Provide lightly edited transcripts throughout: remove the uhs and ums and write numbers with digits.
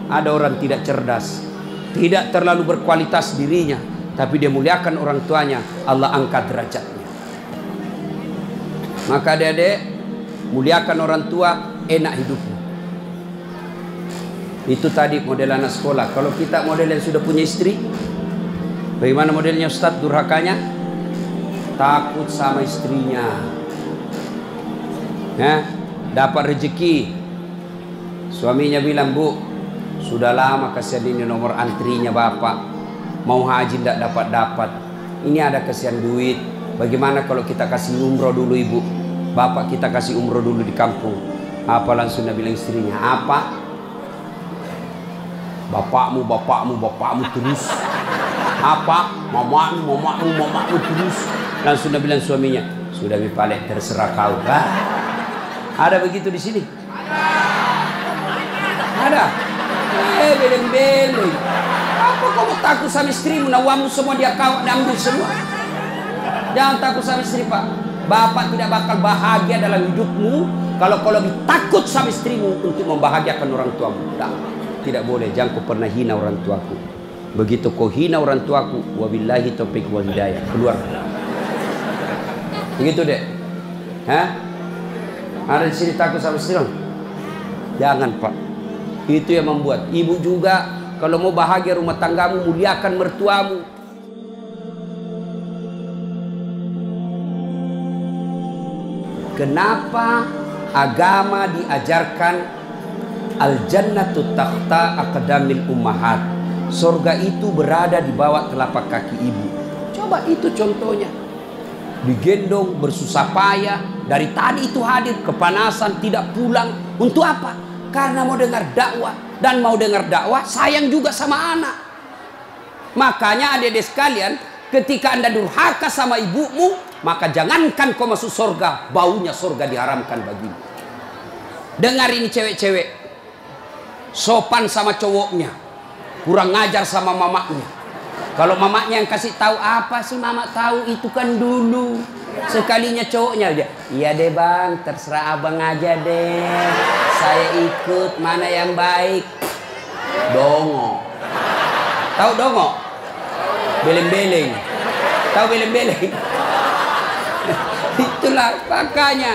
Ada orang tidak cerdas, tidak terlalu berkualitas dirinya, tapi dia muliakan orang tuanya, Allah angkat derajatnya. Maka adik-adik, muliakan orang tua, enak hidupnya. Itu tadi model anak sekolah. Kalau kita model yang sudah punya istri, bagaimana modelnya Ustadz durhakanya? Takut sama istrinya. Dapat rezeki, suaminya bilang, Bu, sudah lama kasihan ini nomor antrinya Bapak, mau haji tidak dapat-dapat, ini ada kasihan duit, bagaimana kalau kita kasih umroh dulu Ibu, Bapak kita kasih umroh dulu di kampung. Apa langsung dia bilang istrinya, apa? Bapakmu terus. Apa? Mamamu terus. Langsung dia bilang suaminya, sudah Mipalek, terserah kau. Ada begitu di sini? Ada. Beleng-beleng. Apa kamu takut sama istrimu? Nawamu semua dia kau ambil semua. Jangan takut sama istri, Pak. Bapak tidak bakal bahagia dalam hidupmu kalau kau lebih takut sama istrimu untuk membahagiakan orang tuamu. Tidak boleh. Jangan kau pernah hina orang tuaku. Begitu kau hina orang tuaku, wabillahi taufiq wal hidayah, keluar. Begitu deh. Ada di sini takut sama istri? Jangan, Pak. Itu yang membuat ibu juga kalau mau bahagia rumah tanggamu, muliakan mertuamu. Kenapa agama diajarkan al-jannatu tahta aqdamil ummahat? Surga itu berada di bawah telapak kaki ibu. Coba itu contohnya. Digendong bersusah payah, dari tadi itu hadir kepanasan, tidak pulang. Untuk apa? Karena mau dengar dakwah. Dan mau dengar dakwah sayang juga sama anak. Makanya adik-adik sekalian, ketika Anda durhaka sama ibumu, maka jangankan kau masuk surga, baunya surga diharamkan bagimu. Dengar ini cewek-cewek, sopan sama cowoknya, kurang ngajar sama mamaknya. Kalau mamaknya yang kasih tahu, apa sih mama tahu, itu kan dulu. Sekalinya cowoknya aja, iya deh bang, terserah abang aja deh, saya ikut, mana yang baik. Dongo. Tahu dongo? Beleng-beleng. Tahu beleng-beleng? Itulah makanya.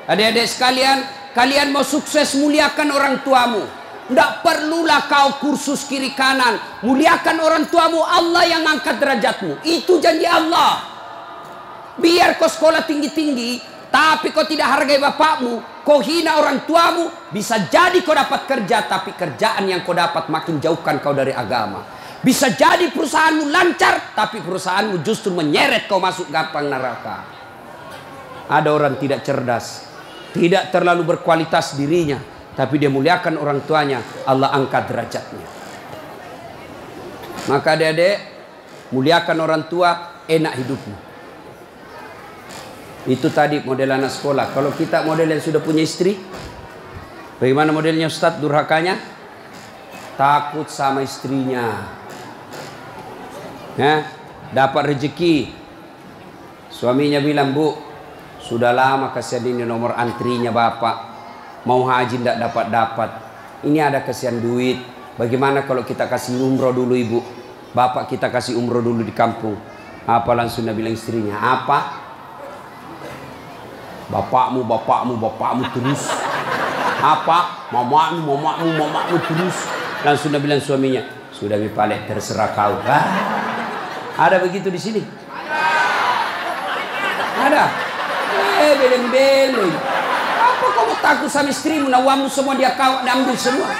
Adik-adik sekalian, kalian mau sukses, muliakan orang tuamu. Tidak perlulah kau kursus kiri kanan. Muliakan orang tuamu, Allah yang angkat derajatmu. Itu janji Allah. Biar kau sekolah tinggi-tinggi, tapi kau tidak hargai bapakmu, kau hina orang tuamu, bisa jadi kau dapat kerja, tapi kerjaan yang kau dapat makin jauhkan kau dari agama. Bisa jadi perusahaanmu lancar, tapi perusahaanmu justru menyeret kau masuk gampang neraka. Ada orang tidak cerdas, tidak terlalu berkualitas dirinya, tapi dia muliakan orang tuanya, Allah angkat derajatnya. Maka adik-adik, muliakan orang tua, enak hidupmu. Itu tadi model anak sekolah. Kalau kita model yang sudah punya istri, bagaimana modelnya Ustadz durhakanya? Takut sama istrinya. Dapat rezeki, suaminya bilang, Bu, sudah lama kasihan ini nomor antrinya Bapak, mau haji tidak dapat-dapat, ini ada kasihan duit, bagaimana kalau kita kasih umroh dulu Ibu, Bapak kita kasih umroh dulu di kampung. Apa langsung dia bilang istrinya, apa? Bapakmu terus. Apa? Mamamu terus. Langsung dia bilang suaminya, sudah Mipalek, terserah kau. Ada begitu di sini? Ada. Beleng-beleng. Apa kamu takut sama istrimu? Nawamu semua dia kau ambil semua.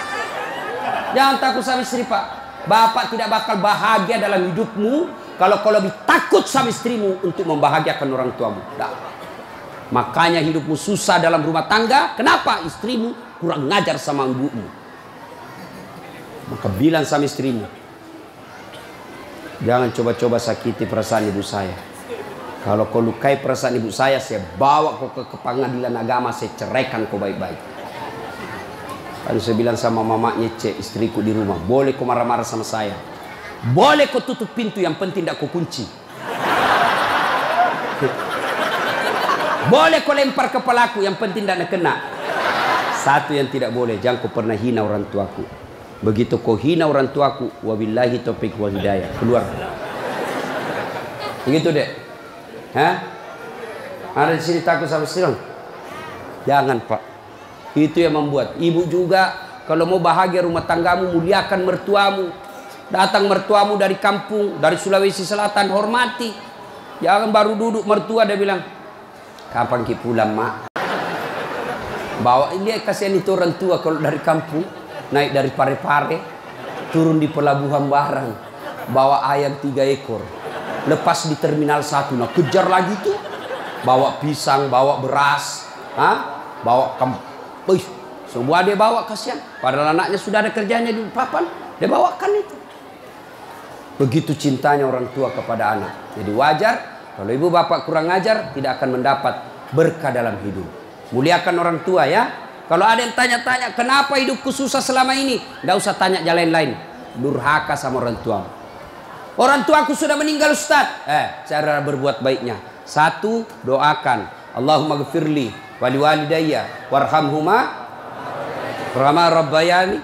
Jangan takut sama istri, Pak. Bapak tidak bakal bahagia dalam hidupmu kalau kau lebih takut sama istrimu untuk membahagiakan orang tuamu. Makanya hidupmu susah dalam rumah tangga. Kenapa? Istrimu kurang ngajar sama ibumu. Maka bilang sama istrimu, jangan coba-coba sakiti perasaan ibu saya. Kalau kau lukai perasaan ibu saya bawa kau ke pengadilan agama, saya ceraikan kau baik-baik. Lalu saya bilang sama mamanya, istriku di rumah, boleh kau marah-marah sama saya, boleh kau tutup pintu, yang penting tidak kau kunci. Boleh kau lempar kepalaku, yang penting tidak kena. Satu yang tidak boleh, jangan kau pernah hina orang tuaku. Begitu kau hina orang tuaku, wabillahi taufiq wal hidayah, keluar. Begitu deh. Hah? Ada di sini takut sama silang? Jangan Pak. Itu yang membuat ibu juga kalau mau bahagia rumah tanggamu, muliakan mertuamu. Datang mertuamu dari kampung, dari Sulawesi Selatan, hormati. Jangan baru duduk mertua dia bilang, kapan ki pulang mak? Bawa dia, kasihan itu orang tua kalau dari kampung naik dari Parepare, turun di pelabuhan barang, bawa ayam 3 ekor, lepas di terminal 1, nah kejar lagi tuh, bawa pisang, bawa beras, bawa semua dia bawa, kasihan. Padahal anaknya sudah ada kerjanya di papan, dia bawakan itu. Begitu cintanya orang tua kepada anak. Jadi wajar kalau ibu bapak kurang ajar, tidak akan mendapat berkah dalam hidup. Muliakan orang tua ya. Kalau ada yang tanya-tanya, kenapa hidupku susah selama ini? Nggak usah tanya jalan lain. Durhaka sama orang tua. Orang tuaku sudah meninggal Ustaz. Cara berbuat baiknya. 1, doakan. Allahumma gfirli wali walidayya warhamhuma kama rabbayani.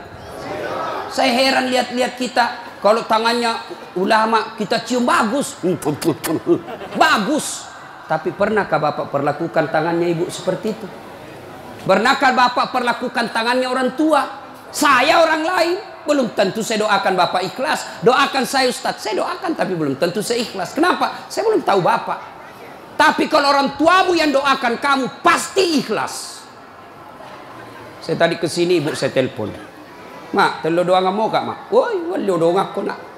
Saya heran lihat-lihat kita. Kalau tangannya ulama kita cium bagus. Bagus. Tapi pernahkah Bapak perlakukan tangannya ibu seperti itu? Pernahkah Bapak perlakukan tangannya orang tua? Saya orang lain, belum tentu saya doakan Bapak ikhlas. Doakan saya Ustaz, saya doakan tapi belum tentu saya ikhlas. Kenapa? Saya belum tahu Bapak. Tapi kalau orang tuamu yang doakan kamu, pasti ikhlas. Saya tadi kesini ibu saya telepon. Mak, telo doa mau kak mak? Woi, wali doa aku nak.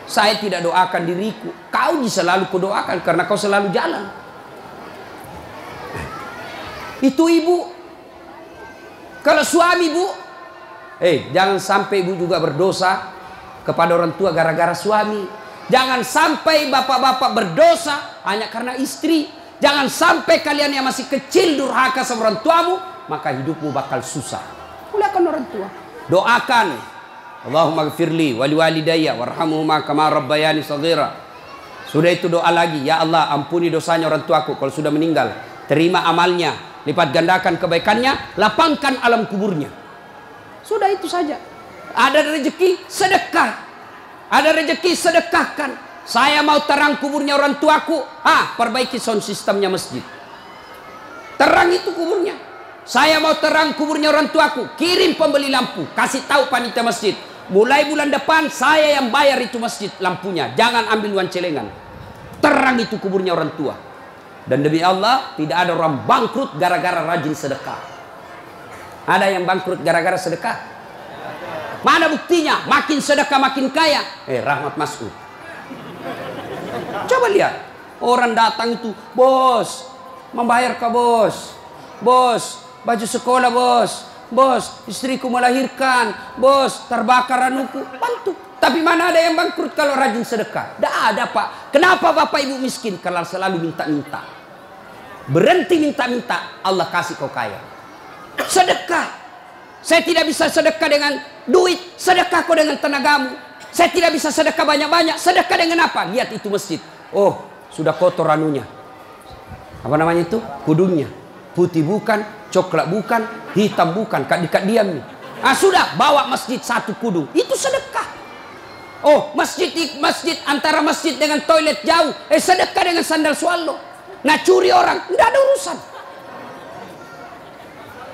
Saya tidak doakan diriku. Kau selalu kudoakan karena kau selalu jalan. Itu ibu. Kalau suami bu, jangan sampai ibu juga berdosa kepada orang tua gara-gara suami. Jangan sampai bapak-bapak berdosa hanya karena istri. Jangan sampai kalian yang masih kecil durhaka sama orang tuamu, maka hidupmu bakal susah. Muliakan orang tua. Doakan. Allahumma gfirli wali walidayya warhamhuma kama rabbayani shaghira. Sudah itu doa lagi, ya Allah ampuni dosanya orang tuaku kalau sudah meninggal. Terima amalnya, lipat gandakan kebaikannya, lapangkan alam kuburnya. Sudah itu saja. Ada rezeki, sedekah. Ada rezeki, sedekahkan. Saya mau terang kuburnya orang tuaku, perbaiki sound sistemnya masjid. Terang itu kuburnya. Saya mau terang kuburnya orang tuaku, kirim pembeli lampu, kasih tahu panitia masjid. Mulai bulan depan saya yang bayar itu masjid lampunya. Jangan ambil uang celengan. Terang itu kuburnya orang tua. Dan demi Allah tidak ada orang bangkrut gara-gara rajin sedekah. Ada yang bangkrut gara-gara sedekah? Mana buktinya? Makin sedekah makin kaya. Rahmat Mas'ud. Coba lihat. Orang datang itu, bos, membayar ke bos. Bos, baju sekolah bos. Bos, istriku melahirkan. Bos, terbakar anuku. Bantu. Tapi mana ada yang bangkrut kalau rajin sedekah? Tidak ada Pak. Kenapa Bapak Ibu miskin? Kalau selalu minta-minta. Berhenti minta-minta, Allah kasih kau kaya. Sedekah. Saya tidak bisa sedekah dengan duit. Sedekah kau dengan tenagamu. Saya tidak bisa sedekah banyak-banyak. Sedekah dengan apa? Lihat itu masjid. Oh, sudah kotor anunya. Apa namanya itu? Kudungnya. Putih bukan, coklat bukan, hitam bukan, dikat diam nih. Sudah, bawa masjid satu kudung. Itu sedekah. Oh, masjid antara masjid dengan toilet jauh. Sedekah dengan sandal swallow. Nah, curi orang, tidak ada urusan.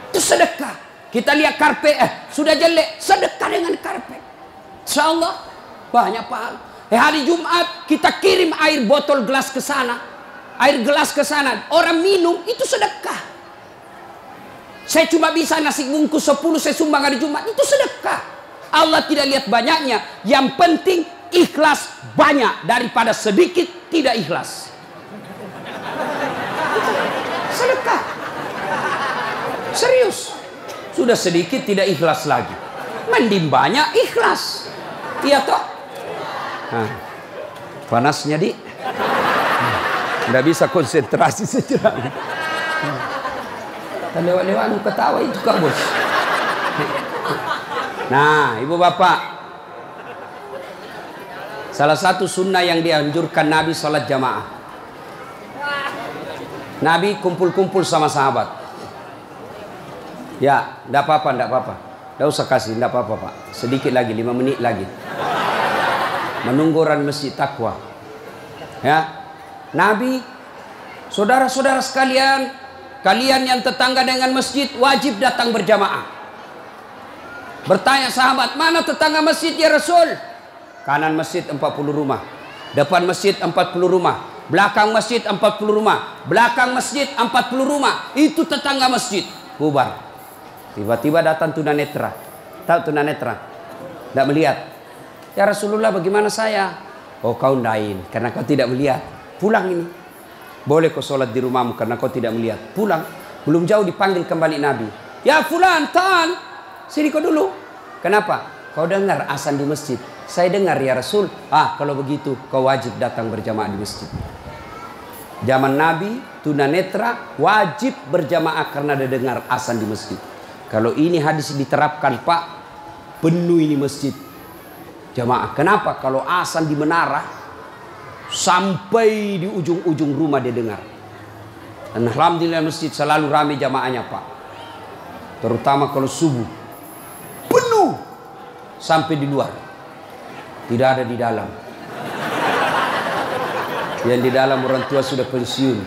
Itu sedekah. Kita lihat karpet, sudah jelek, sedekah dengan karpet. Insyaallah banyak pahala. Hari Jumat kita kirim air botol gelas ke sana. Air gelas ke sana, orang minum itu sedekah. Saya cuma bisa nasi bungkus 10 saya sumbang hari Jumat, itu sedekah. Allah tidak lihat banyaknya, yang penting ikhlas banyak daripada sedikit tidak ikhlas. Sedekah. Serius. Sudah sedikit tidak ikhlas lagi. Mending banyak ikhlas. Iya toh? Panasnya di. Nggak bisa konsentrasi sejenak. Lewat-lewat ketawa itu Kak Bos. Nah, ibu bapak, salah satu sunnah yang dianjurkan Nabi sholat jamaah. Nabi kumpul-kumpul sama sahabat. Ya, tidak apa-apa, tidak apa-apa. Tidak usah kasih, tidak apa-apa Pak. Sedikit lagi, 5 menit lagi. Menunggu orang masjid takwa. Ya, Nabi, saudara-saudara sekalian, kalian yang tetangga dengan masjid wajib datang berjamaah. Bertanya sahabat, mana tetangga masjid ya Rasul? Kanan masjid 40 rumah, depan masjid 40 rumah, belakang masjid 40 rumah, belakang masjid 40 rumah. Itu tetangga masjid. Bubar. Tiba-tiba datang tunanetra. Tahu tunanetra? Tidak melihat. Ya Rasulullah, bagaimana saya? Oh, kau lain karena kau tidak melihat. Pulang ini. Boleh kau sholat di rumahmu karena kau tidak melihat. Pulang. Belum jauh dipanggil kembali Nabi. Ya fulan, tan. Sini kau dulu. Kenapa? Kau dengar azan di masjid. Saya dengar ya Rasul. Kalau begitu kau wajib datang berjamaah di masjid. Zaman Nabi, tunanetra wajib berjamaah karena dia dengar azan di masjid. Kalau ini hadis diterapkan Pak, penuh ini masjid jamaah. Kenapa? Kalau azan di menara sampai di ujung-ujung rumah dia dengar. Dan alhamdulillah masjid selalu ramai jamaahnya Pak. Terutama kalau subuh penuh sampai di luar. Tidak ada di dalam. Yang di dalam orang tua sudah pensiun.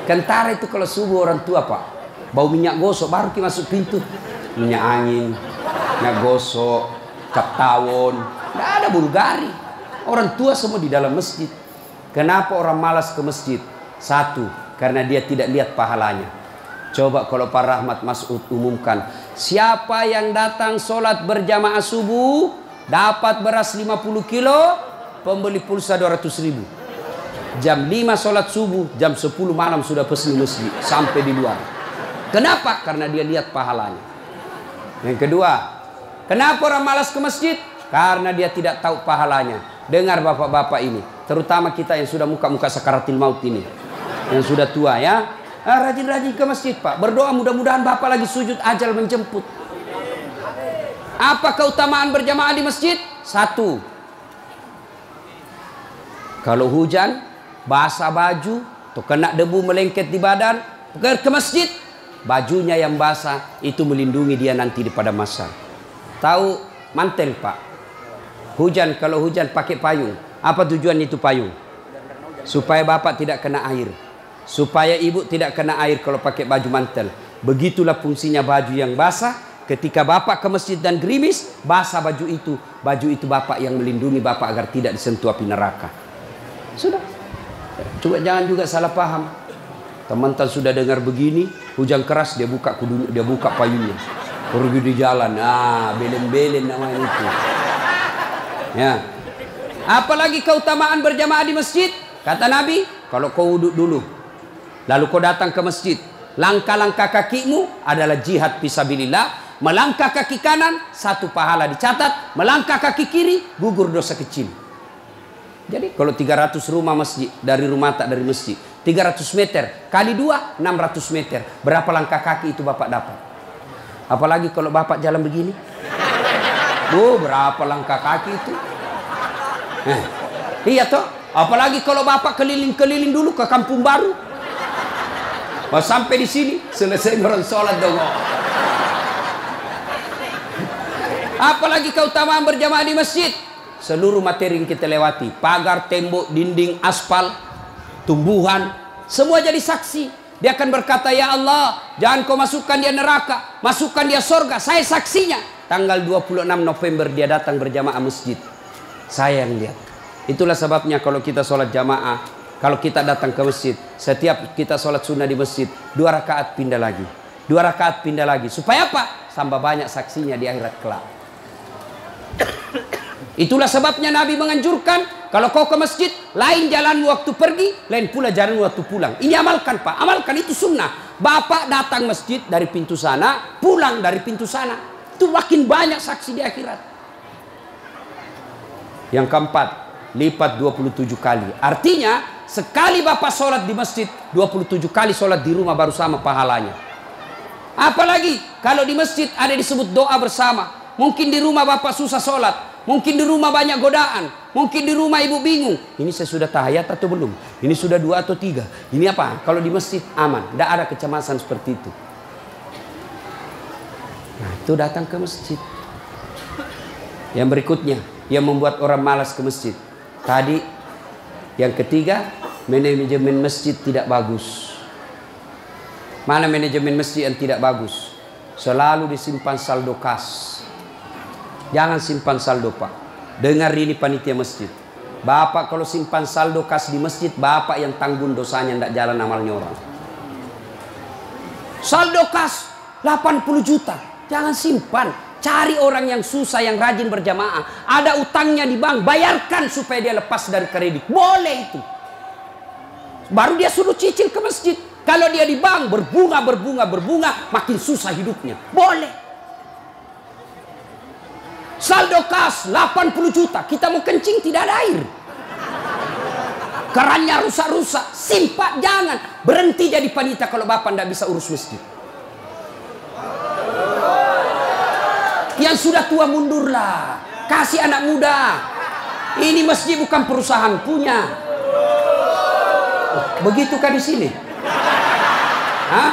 Kentara itu kalau subuh orang tua Pak, bau minyak gosok baru kita masuk pintu. Minyak angin, minyak gosok, cap tawon. Tidak ada Bulgari. Orang tua semua di dalam masjid. Kenapa orang malas ke masjid? Satu, karena dia tidak lihat pahalanya. Coba kalau Pak Rahmat Mas'ud umumkan, siapa yang datang sholat berjamaah subuh dapat beras 50 kilo, pembeli pulsa 200.000. Jam 5 sholat subuh, jam 10 malam sudah pesan masjid sampai di luar. Kenapa? Karena dia lihat pahalanya. Yang kedua, kenapa orang malas ke masjid? Karena dia tidak tahu pahalanya. Dengar bapak-bapak ini, terutama kita yang sudah muka-muka sakaratil maut ini, yang sudah tua ya, rajin-rajin ke masjid Pak. Berdoa mudah-mudahan bapak lagi sujud ajal menjemput. Apa keutamaan berjamaah di masjid? Satu, kalau hujan, basah baju, atau kena debu melengket di badan, ke masjid, bajunya yang basah itu melindungi dia nanti di pada masa. Tahu mantel Pak? Hujan, kalau hujan pakai payung. Apa tujuan itu payung? Supaya bapak tidak kena air. Supaya ibu tidak kena air kalau pakai baju mantel. Begitulah fungsinya baju yang basah. Ketika bapak ke masjid dan gerimis, basah baju itu bapak yang melindungi bapak agar tidak disentuh api neraka. Sudah. Coba jangan juga salah paham. Teman-teman sudah dengar begini, hujan keras dia buka payungnya. Pergi di jalan, belen-belen namanya itu. Ya. Apalagi keutamaan berjamaah di masjid? Kata Nabi, kalau kau wudhu dulu, lalu kau datang ke masjid, langkah-langkah kakimu adalah jihad fisabilillah. Melangkah kaki kanan, 1 pahala dicatat. Melangkah kaki kiri, gugur dosa kecil. Jadi kalau 300 rumah masjid, dari rumah tak dari masjid, 300 meter kali 2, 600 meter. Berapa langkah kaki itu bapak dapat? Apalagi kalau bapak jalan begini. Berapa langkah kaki itu? Iya toh. Apalagi kalau bapak keliling-keliling dulu ke kampung baru. Pas sampai di sini, selesai orang sholat dong. Apalagi keutamaan berjamaah di masjid. Seluruh materi yang kita lewati, pagar, tembok, dinding, aspal, tumbuhan, semua jadi saksi. Dia akan berkata, ya Allah, jangan kau masukkan dia neraka, masukkan dia surga. Saya saksinya. Tanggal 26 November dia datang berjamaah masjid. Saya yang lihat. Itulah sebabnya kalau kita sholat jamaah, kalau kita datang ke masjid, setiap kita sholat sunnah di masjid, 2 rakaat pindah lagi. 2 rakaat pindah lagi. Supaya apa? Tambah banyak saksinya di akhirat kelak. Itulah sebabnya Nabi menganjurkan, kalau kau ke masjid, lain jalan waktu pergi, lain pula jalan waktu pulang. Ini amalkan Pak, amalkan, itu sunnah. Bapak datang masjid dari pintu sana, pulang dari pintu sana. Itu makin banyak saksi di akhirat. Yang keempat, lipat 27 kali. Artinya, sekali bapak sholat di masjid, 27 kali sholat di rumah baru sama pahalanya. Apalagi kalau di masjid ada disebut doa bersama. Mungkin di rumah bapak susah sholat, mungkin di rumah banyak godaan, mungkin di rumah ibu bingung, ini saya sudah tahiyat atau belum, ini sudah 2 atau 3, ini apa? Kalau di masjid aman, tidak ada kecemasan seperti itu. itu datang ke masjid. Yang berikutnya yang membuat orang malas ke masjid. Tadi yang ketiga, manajemen masjid tidak bagus. Mana manajemen masjid yang tidak bagus? Selalu disimpan saldo kas. Jangan simpan saldo, Pak. Dengar ini panitia masjid. Bapak kalau simpan saldo kas di masjid, bapak yang tanggung dosanya, tidak jalan amalnya orang. Saldo kas 80 juta. Jangan simpan. Cari orang yang susah, yang rajin berjamaah. Ada utangnya di bank, bayarkan supaya dia lepas dari kredit. Boleh itu. Baru dia suruh cicil ke masjid. Kalau dia di bank berbunga, makin susah hidupnya. Boleh. Saldo kas 80 juta. Kita mau kencing tidak ada air. Kerannya rusak-rusak. Simpan, jangan. Berhenti jadi panitia kalau bapak tidak bisa urus masjid. Yang sudah tua mundurlah. Kasih anak muda. Ini masjid bukan perusahaan punya. Begitukah di sini? Hah?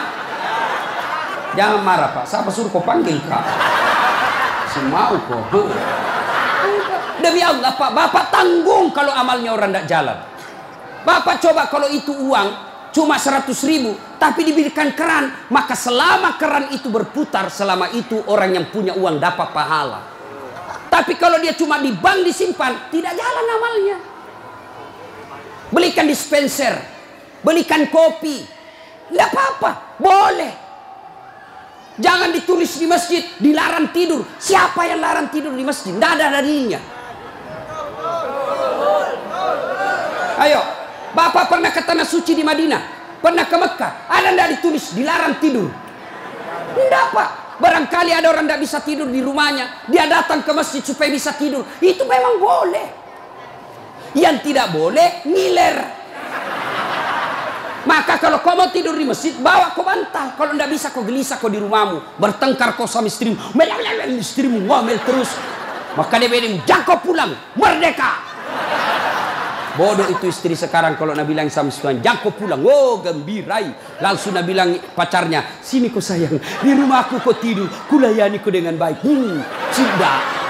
Jangan marah, Pak. Siapa suruh kau panggil, Kak? Si mau kok. Demi Allah, Pak. Bapak tanggung kalau amalnya orang tidak jalan. Bapak coba kalau itu uang cuma 100.000, tapi diberikan keran, maka selama keran itu berputar, selama itu orang yang punya uang dapat pahala. Tapi kalau dia cuma di bank disimpan, tidak jalan amalnya. Belikan dispenser, belikan kopi, tidak apa-apa, boleh. Jangan ditulis di masjid, dilarang tidur. Siapa yang larang tidur di masjid? Tidak ada dalilnya. Ayo. Bapak pernah ke tanah suci di Madinah, pernah ke Mekah, ada tidak ditulis dilarang tidur? Tidak, Pak. Barangkali ada orang tidak bisa tidur di rumahnya, dia datang ke masjid supaya bisa tidur. Itu memang boleh. Yang tidak boleh ngiler. Maka kalau kau mau tidur di masjid, bawa kau bantal. Kalau tidak bisa kau gelisah kau di rumahmu, bertengkar kau sama istrimu, istrimu ngomel terus. Maka dia bilang, jangan kau pulang, merdeka. Bodoh itu istri sekarang kalau Nabi bilang sama Tuhan, jangan kau pulang. Oh, gembirai. Langsung Nabi bilang pacarnya, sini kau sayang, di rumahku kau tidur, kulayani kau dengan baik. Sudah.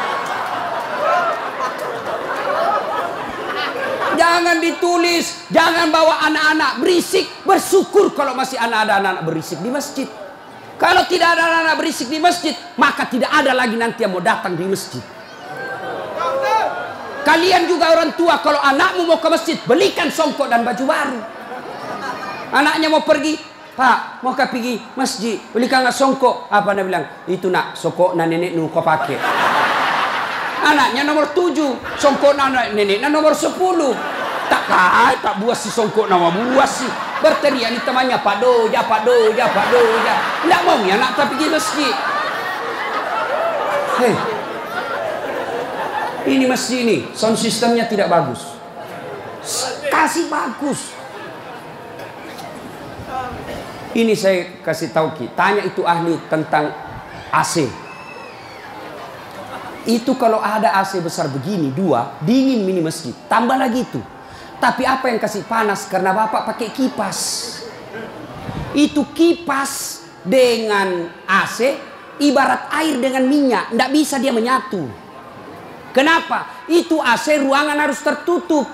Jangan ditulis, jangan bawa anak-anak berisik. Bersyukur kalau masih ada anak-anak berisik di masjid. Kalau tidak ada anak-anak berisik di masjid, maka tidak ada lagi nanti yang mau datang di masjid. Kalian juga orang tua, kalau anakmu mau ke masjid, belikan songkok dan baju baru. Anaknya mau pergi, Pak, mau pergi masjid, belikan songkok. Apa dia bilang? Itu nak, songkok na nenek nu kau pakai. Anaknya nomor 7, songkok na nenek na nomor 10. Tak buas si songkok nama buas sih. Berteriak ni temannya, Pak Doja. Tidak mau ya anak tak pergi masjid. Hei. Ini masjid ini, sound systemnya tidak bagus. Kasih bagus. Ini saya kasih tahu Ki, tanya itu ahli tentang AC. Itu kalau ada AC besar begini, 2, dingin mini masjid. Tambah lagi itu. Tapi apa yang kasih panas? Karena Bapak pakai kipas. Itu kipas dengan AC, ibarat air dengan minyak. Tidak bisa dia menyatu. Kenapa? Itu AC ruangan harus tertutup.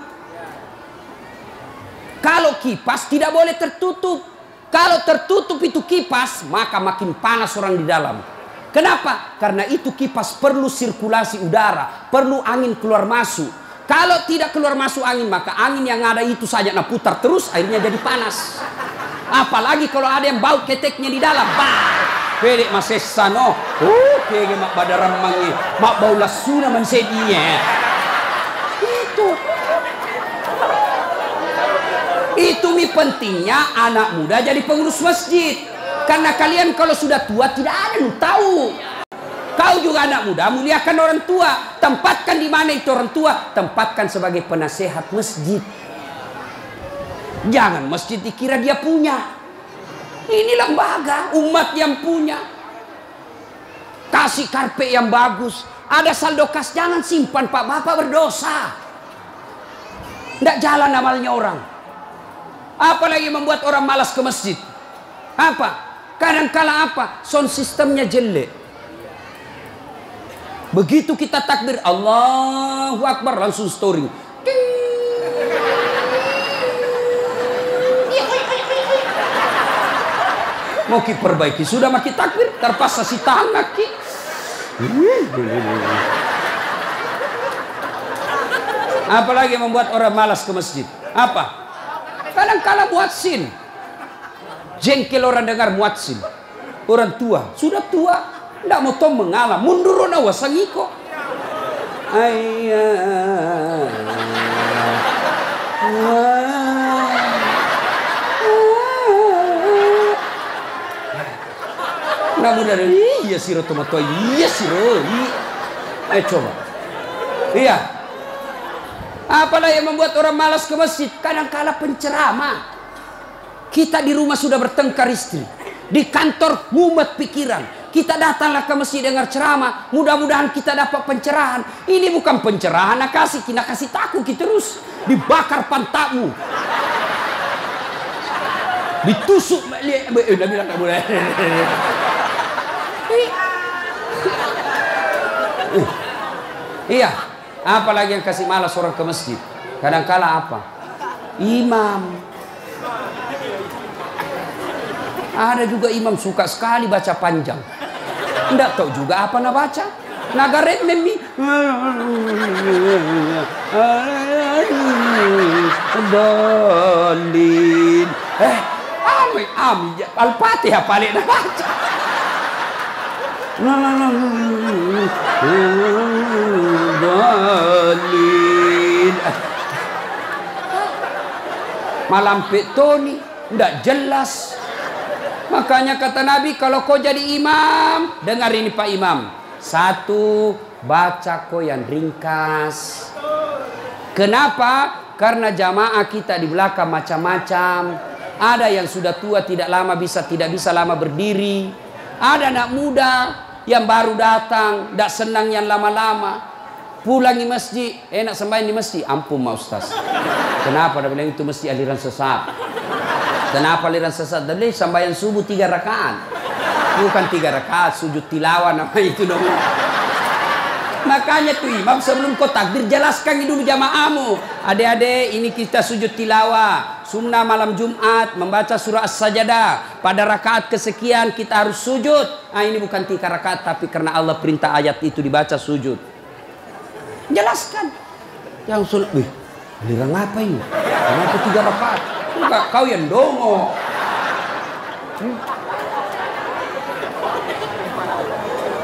Kalau kipas tidak boleh tertutup. Kalau tertutup itu kipas, maka makin panas orang di dalam. Kenapa? Karena itu kipas perlu sirkulasi udara, perlu angin keluar masuk. Kalau tidak keluar masuk angin, maka angin yang ada itu saja nak putar terus, akhirnya jadi panas. Apalagi kalau ada yang bau keteknya di dalam. Pedek masesano, kege mak badaram mangi, mak bau lasuna mansedinya. Itu mi pentingnya anak muda jadi pengurus masjid. Karena kalian kalau sudah tua tidak ada yang tahu. Kau juga anak muda, muliakan orang tua. Tempatkan di mana itu orang tua, tempatkan sebagai penasehat masjid. Jangan masjid dikira dia punya. Ini lembaga umat yang punya. Kasih karpet yang bagus. Ada saldo kas, jangan simpan Pak, Bapak berdosa. Tidak jalan amalnya orang. Apalagi membuat orang malas ke masjid. Apa? Kadang-kala apa? Sound sistemnya jelek. Begitu kita takbir Allahu Akbar, langsung story. Mau ki perbaiki, sudah maki takbir, terpaksa si tangan ki. Apalagi yang membuat orang malas ke masjid? Apa? Kadang-kala muadzin. Jengkel orang dengar muadzin. Orang tua, sudah tua, tidak mau tom mengalah, mundur na wasangiko. Namun dari iya siro tomato, iya siro. Coba. Iya. Apalah yang membuat orang malas ke masjid? Kadang-kala penceramah. Kita di rumah sudah bertengkar istri, di kantor mumet pikiran. Kita datanglah ke masjid dengar ceramah, mudah-mudahan kita dapat pencerahan. Ini bukan pencerahan, nak kasih takut kita terus dibakar pantatmu, ditusuk. Udah bilang nggak boleh. Iya, apalagi yang kasih malas orang ke masjid? Kadang-kala apa? Imam. Ada juga imam suka sekali baca panjang. Tidak tahu juga apa nak baca. Nagaret memi. Dalin. Al-Fatihah paling nak baca. Dalin. Malam petoni tidak jelas. Makanya kata Nabi, kalau kau jadi imam, dengar ini Pak Imam. Satu, baca kau yang ringkas. Kenapa? Karena jamaah kita di belakang macam-macam. Ada yang sudah tua tidak bisa lama berdiri. Ada anak muda yang baru datang, tidak senang yang lama-lama. Pulang di masjid, enak sembahyang di masjid. Ampun Ma Ustaz. Kenapa? Dia bilang itu masjid aliran sesat. Kenapa aliran sesat? Dari sembahyang subuh 3 rakaat. Bukan 3 rakaat, sujud tilawah nama itu dong. Makanya tuh imam sebelum kau takbir jelaskan dulu jamaahmu. Adik-adik, ini kita sujud tilawah. Sunnah malam Jumat membaca surah As-Sajdah. Pada rakaat kesekian kita harus sujud. Ini bukan 3 rakaat, tapi karena Allah perintah ayat itu dibaca sujud. Jelaskan. Yang sulit, aliran apa ini? Kenapa 3 rakaat? Enggak, kau yang dongo.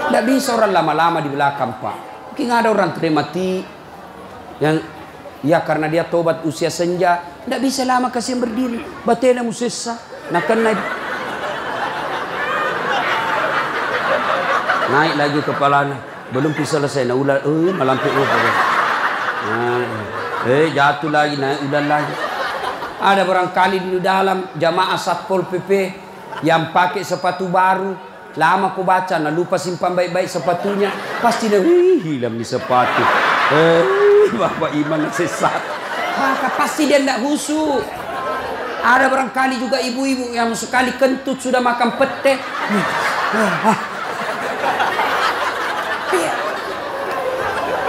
Tidak bisa orang lama-lama di belakang Pak. Mungkin ada orang termati yang ya karena dia tobat usia senja, tidak bisa lama kasih berdiri. Batena musessa, nak kena naik lagi kepalanya, belum bisa selesai. Nah ular, malampir jatuh lagi, naik udah lagi. Ada barangkali di dalam jamaah Satpol PP yang pakai sepatu baru, lama ku baca, nah lupa simpan baik-baik sepatunya, pasti dia hilang di sepatu. Bapak imam sesat, maka pasti dia tidak khusyuk. Ada barangkali juga ibu-ibu yang sekali kentut sudah makan pete.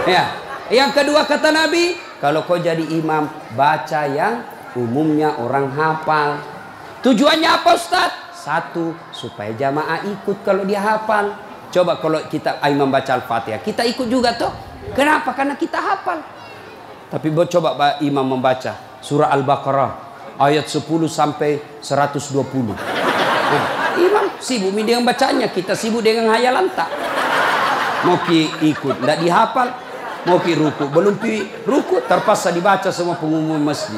Ya, yang kedua kata Nabi, kalau kau jadi imam, baca yang umumnya orang hafal. Tujuannya apa Ustaz? Satu, supaya jamaah ikut kalau dia hafal. Coba kalau kita imam baca Al-Fatihah, kita ikut juga toh. Kenapa? Karena kita hafal. Tapi coba imam membaca surah Al-Baqarah ayat 10 sampai 120. Nah, imam sibuk dengan bacanya, kita sibuk dengan hayalan tak. Mau ikut, tidak dihafal. Mau ruku, belum ruku, terpaksa dibaca semua pengumuman masjid.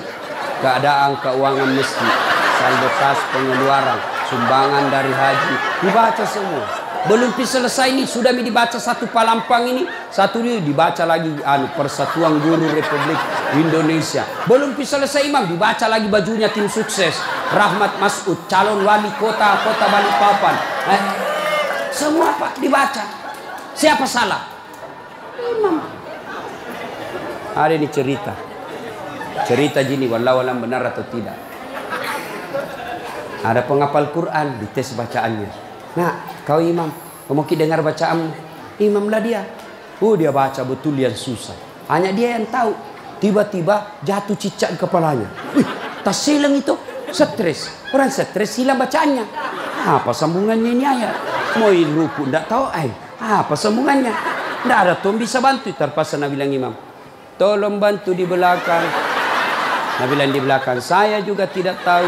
Keadaan keuangan masjid, saldo kas pengeluaran, sumbangan dari haji, dibaca semua. Belum selesai ini sudah dibaca satu palampang ini, satu ini dibaca lagi Persatuan Guru Republik Indonesia. Belum selesai imam dibaca lagi bajunya tim sukses Rahmat Masud, calon wali kota Balikpapan. Semua Pak dibaca. Siapa salah? Imam. Ada ini cerita gini, wallahu alam benar atau tidak. Ada penghafal Quran, dites bacaannya. Nah, kau imam, kau mau dengar bacaan imam lah dia. Dia baca betul yang susah. Hanya dia yang tahu. Tiba-tiba jatuh cicak di kepalanya. Tas silang itu. Stres. Orang stres hilang bacaannya. Apa sambungannya ini ayat? Mau ruku tidak tahu. Apa sambungannya? Tidak ada tuh bisa bantu. Terpaksa Nabi bilang imam, tolong bantu di belakang. Nabi bilang di belakang, saya juga tidak tahu.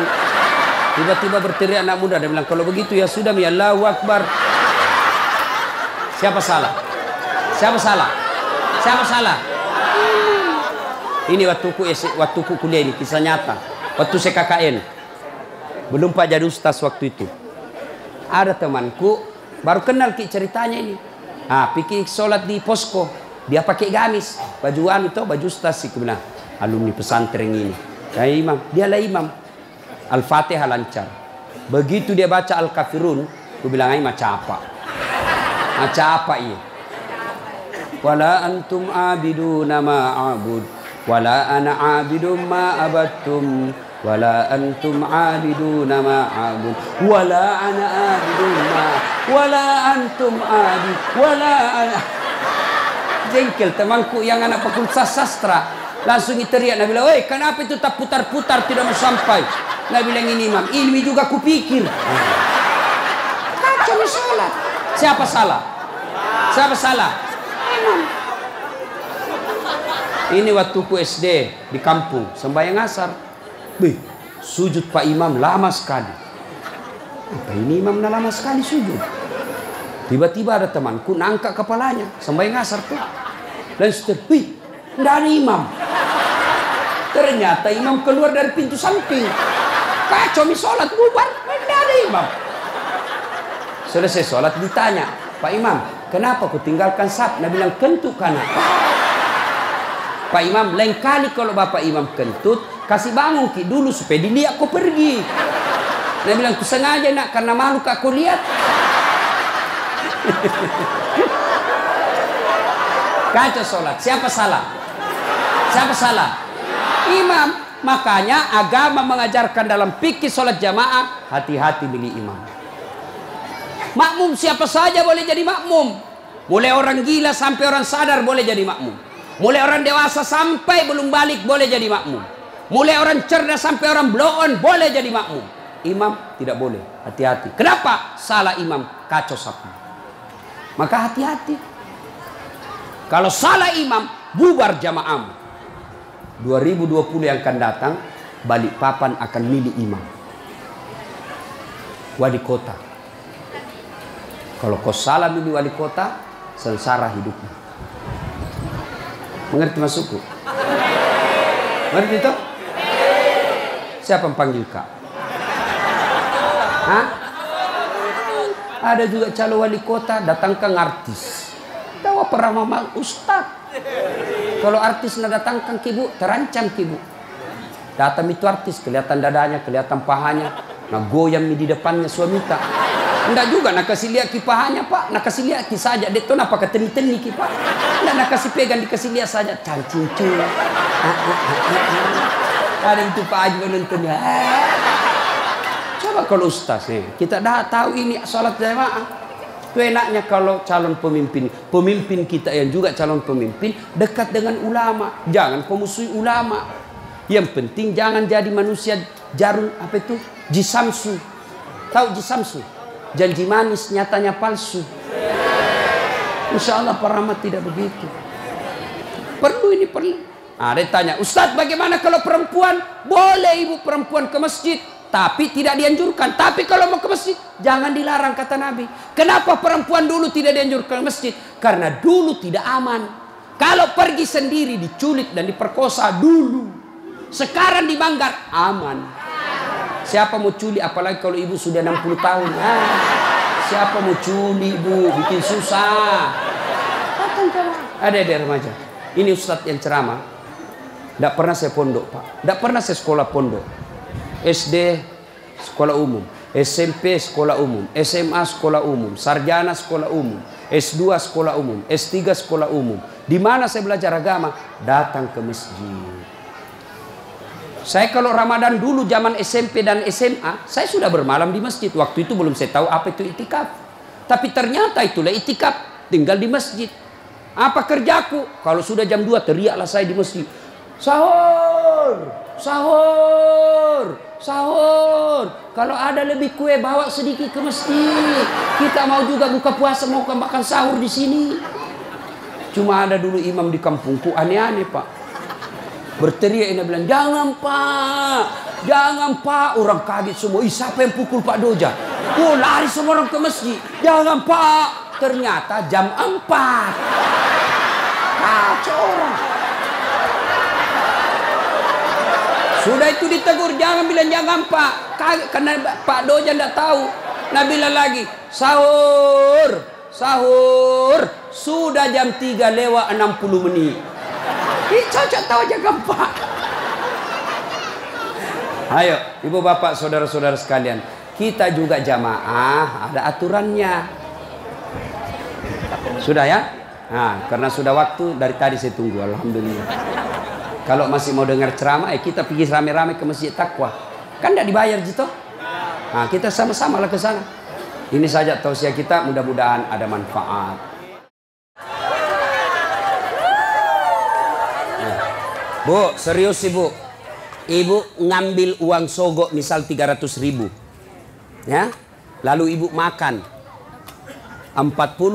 Tiba-tiba berteriak anak muda. Dia bilang, kalau begitu ya sudah, ya Allahu Akbar. Siapa salah? Siapa salah? Siapa salah? Ini waktuku kuliah ini, kisah nyata. Waktu saya KKN. Belum Pak jadi ustaz waktu itu. Ada temanku, baru kenal ceritanya ini. Pikir sholat di posko. Dia pakai gamis. Baju baju ustaz sih. Kebenar. Alumni pesantren ini. Imam. Dialah imam. Al-Fatihah lancar. Begitu dia baca Al-Kafirun. Aku bilang, macam apa? Macam apa ini? Wala antum abiduna ma'abud. Wala ana abidum ma'abattum. Wala antum abiduna ma'abud. Wala ana abidum wala antum abid. Wala ana. Jengkel temanku yang anak fakultas sastra. Langsung teriak. Nabi bilang, woi kenapa itu tak putar-putar tidak mau sampai? Nabi bilang, ini imam. Ilmi juga kupikir. Kacau sholat. Siapa salah? Siapa salah? Imam. Ini waktuku SD di kampung sembahyang asar. Sujud Pak Imam lama sekali. Apa ini imam lama sekali sujud? Tiba-tiba ada temanku nangkak kepalanya sembahyang asar tuh. Dan tidak ada imam. Ternyata imam keluar dari pintu samping. Kacau sholat bubar. Tidak ada imam. Selesai sholat ditanya, Pak Imam, kenapa kau tinggalkan saf? Nabi bilang, kentut kanan. Pak Imam, lain kali kalau Bapak Imam kentut, kasih bangun ki dulu supaya dilihat kau pergi. Nabi bilang, ku sengaja nak karena malu aku lihat. Kacau sholat. Siapa salah? Siapa salah? Imam. Makanya agama mengajarkan dalam fikih sholat jamaah, hati-hati milih imam. Makmum siapa saja boleh jadi makmum. Mulai orang gila sampai orang sadar boleh jadi makmum. Mulai orang dewasa sampai belum balik boleh jadi makmum. Mulai orang cerdas sampai orang blow on boleh jadi makmum. Imam tidak boleh. Hati-hati. Kenapa? Salah imam kacau sapu. Maka hati-hati. Kalau salah imam bubar jamaah. 2020 yang akan datang, Balikpapan akan milih imam. Wali kota. Kalau kau salah milih wali kota, sengsara hidupmu. Mengerti maksudku? Mengerti itu? Siapa yang panggil kak? Hah? Ada juga calon wali kota, datangkan artis. Tahu pernah mama ustaz. Kalau artis nak datangkan kibu, terancam kibu. Datang itu artis, kelihatan dadanya, kelihatan pahanya, nak goyang di depannya suami tak. Enggak juga nak kasih lihat kipahanya pak, nak kasih lihat saja. Dia tu apa keteni-teni kipak. Enggak nak kasih pegang, dikasih lihat saja. Cancing-cing. Ada itu Pak Haji menontonnya. Coba kalau ustaz nih, kita dah tahu ini salat jamaah. Itu enaknya kalau calon pemimpin kita yang juga calon pemimpin dekat dengan ulama. Jangan kau musuhi ulama. Yang penting jangan jadi manusia jarum apa itu? Jisamsu. Tahu jisamsu? Janji manis nyatanya palsu. Insya Allah para rahmat tidak begitu. Perlu ini perlu. Dia tanya, Ustadz bagaimana kalau perempuan? Boleh ibu perempuan ke masjid, tapi tidak dianjurkan. Tapi kalau mau ke masjid, jangan dilarang kata Nabi. Kenapa perempuan dulu tidak dianjurkan ke masjid? Karena dulu tidak aman. Kalau pergi sendiri diculik dan diperkosa dulu. Sekarang di Manggar aman. Siapa mau culik, apalagi kalau ibu sudah 60 tahun. Siapa mau culik ibu, bikin susah. Ada remaja. Ini ustadz yang ceramah. Tidak pernah saya pondok pak. Tidak pernah saya sekolah pondok. SD sekolah umum, SMP sekolah umum, SMA sekolah umum, sarjana sekolah umum, S2 sekolah umum, S3 sekolah umum. Di mana saya belajar agama? Datang ke masjid. Saya kalau Ramadan dulu zaman SMP dan SMA, saya sudah bermalam di masjid. Waktu itu belum saya tahu apa itu itikaf. Tapi ternyata itulah itikaf, tinggal di masjid. Apa kerjaku? Kalau sudah jam 2 teriaklah saya di masjid. Sahur, sahur, sahur. Kalau ada lebih kue bawa sedikit ke masjid. Kita mau juga buka puasa, mau makan sahur di sini. Cuma ada dulu imam di kampungku aneh-aneh Pak. Berteriak ini bilang, jangan Pak, jangan Pak. Orang kaget semua. Ih, siapa yang pukul Pak Doja? Oh, lari semua orang ke masjid. Jangan Pak. Ternyata jam 4. Kacau orang. Sudah itu ditegur, jangan bilang jangan Pak. Karena Pak Doja tidak tahu. Nah bilang lagi, sahur, sahur. Sudah jam 3 lewat 60 menit. Ih, cocok tahu jangan Pak. Ayo, ibu bapak, saudara-saudara sekalian. Kita juga jamaah, ada aturannya. Sudah ya? Nah, karena sudah waktu, dari tadi saya tunggu, alhamdulillah. Kalau masih mau dengar ceramah, kita pergi rame-rame ke Masjid Taqwa. Kan tidak dibayar gitu. Nah, kita sama-sama lah ke sana. Ini saja tausiah kita, mudah-mudahan ada manfaat. Nah, Bu, serius Ibu. Ibu ngambil uang sogok misal 300.000. Ya? Lalu Ibu makan. 40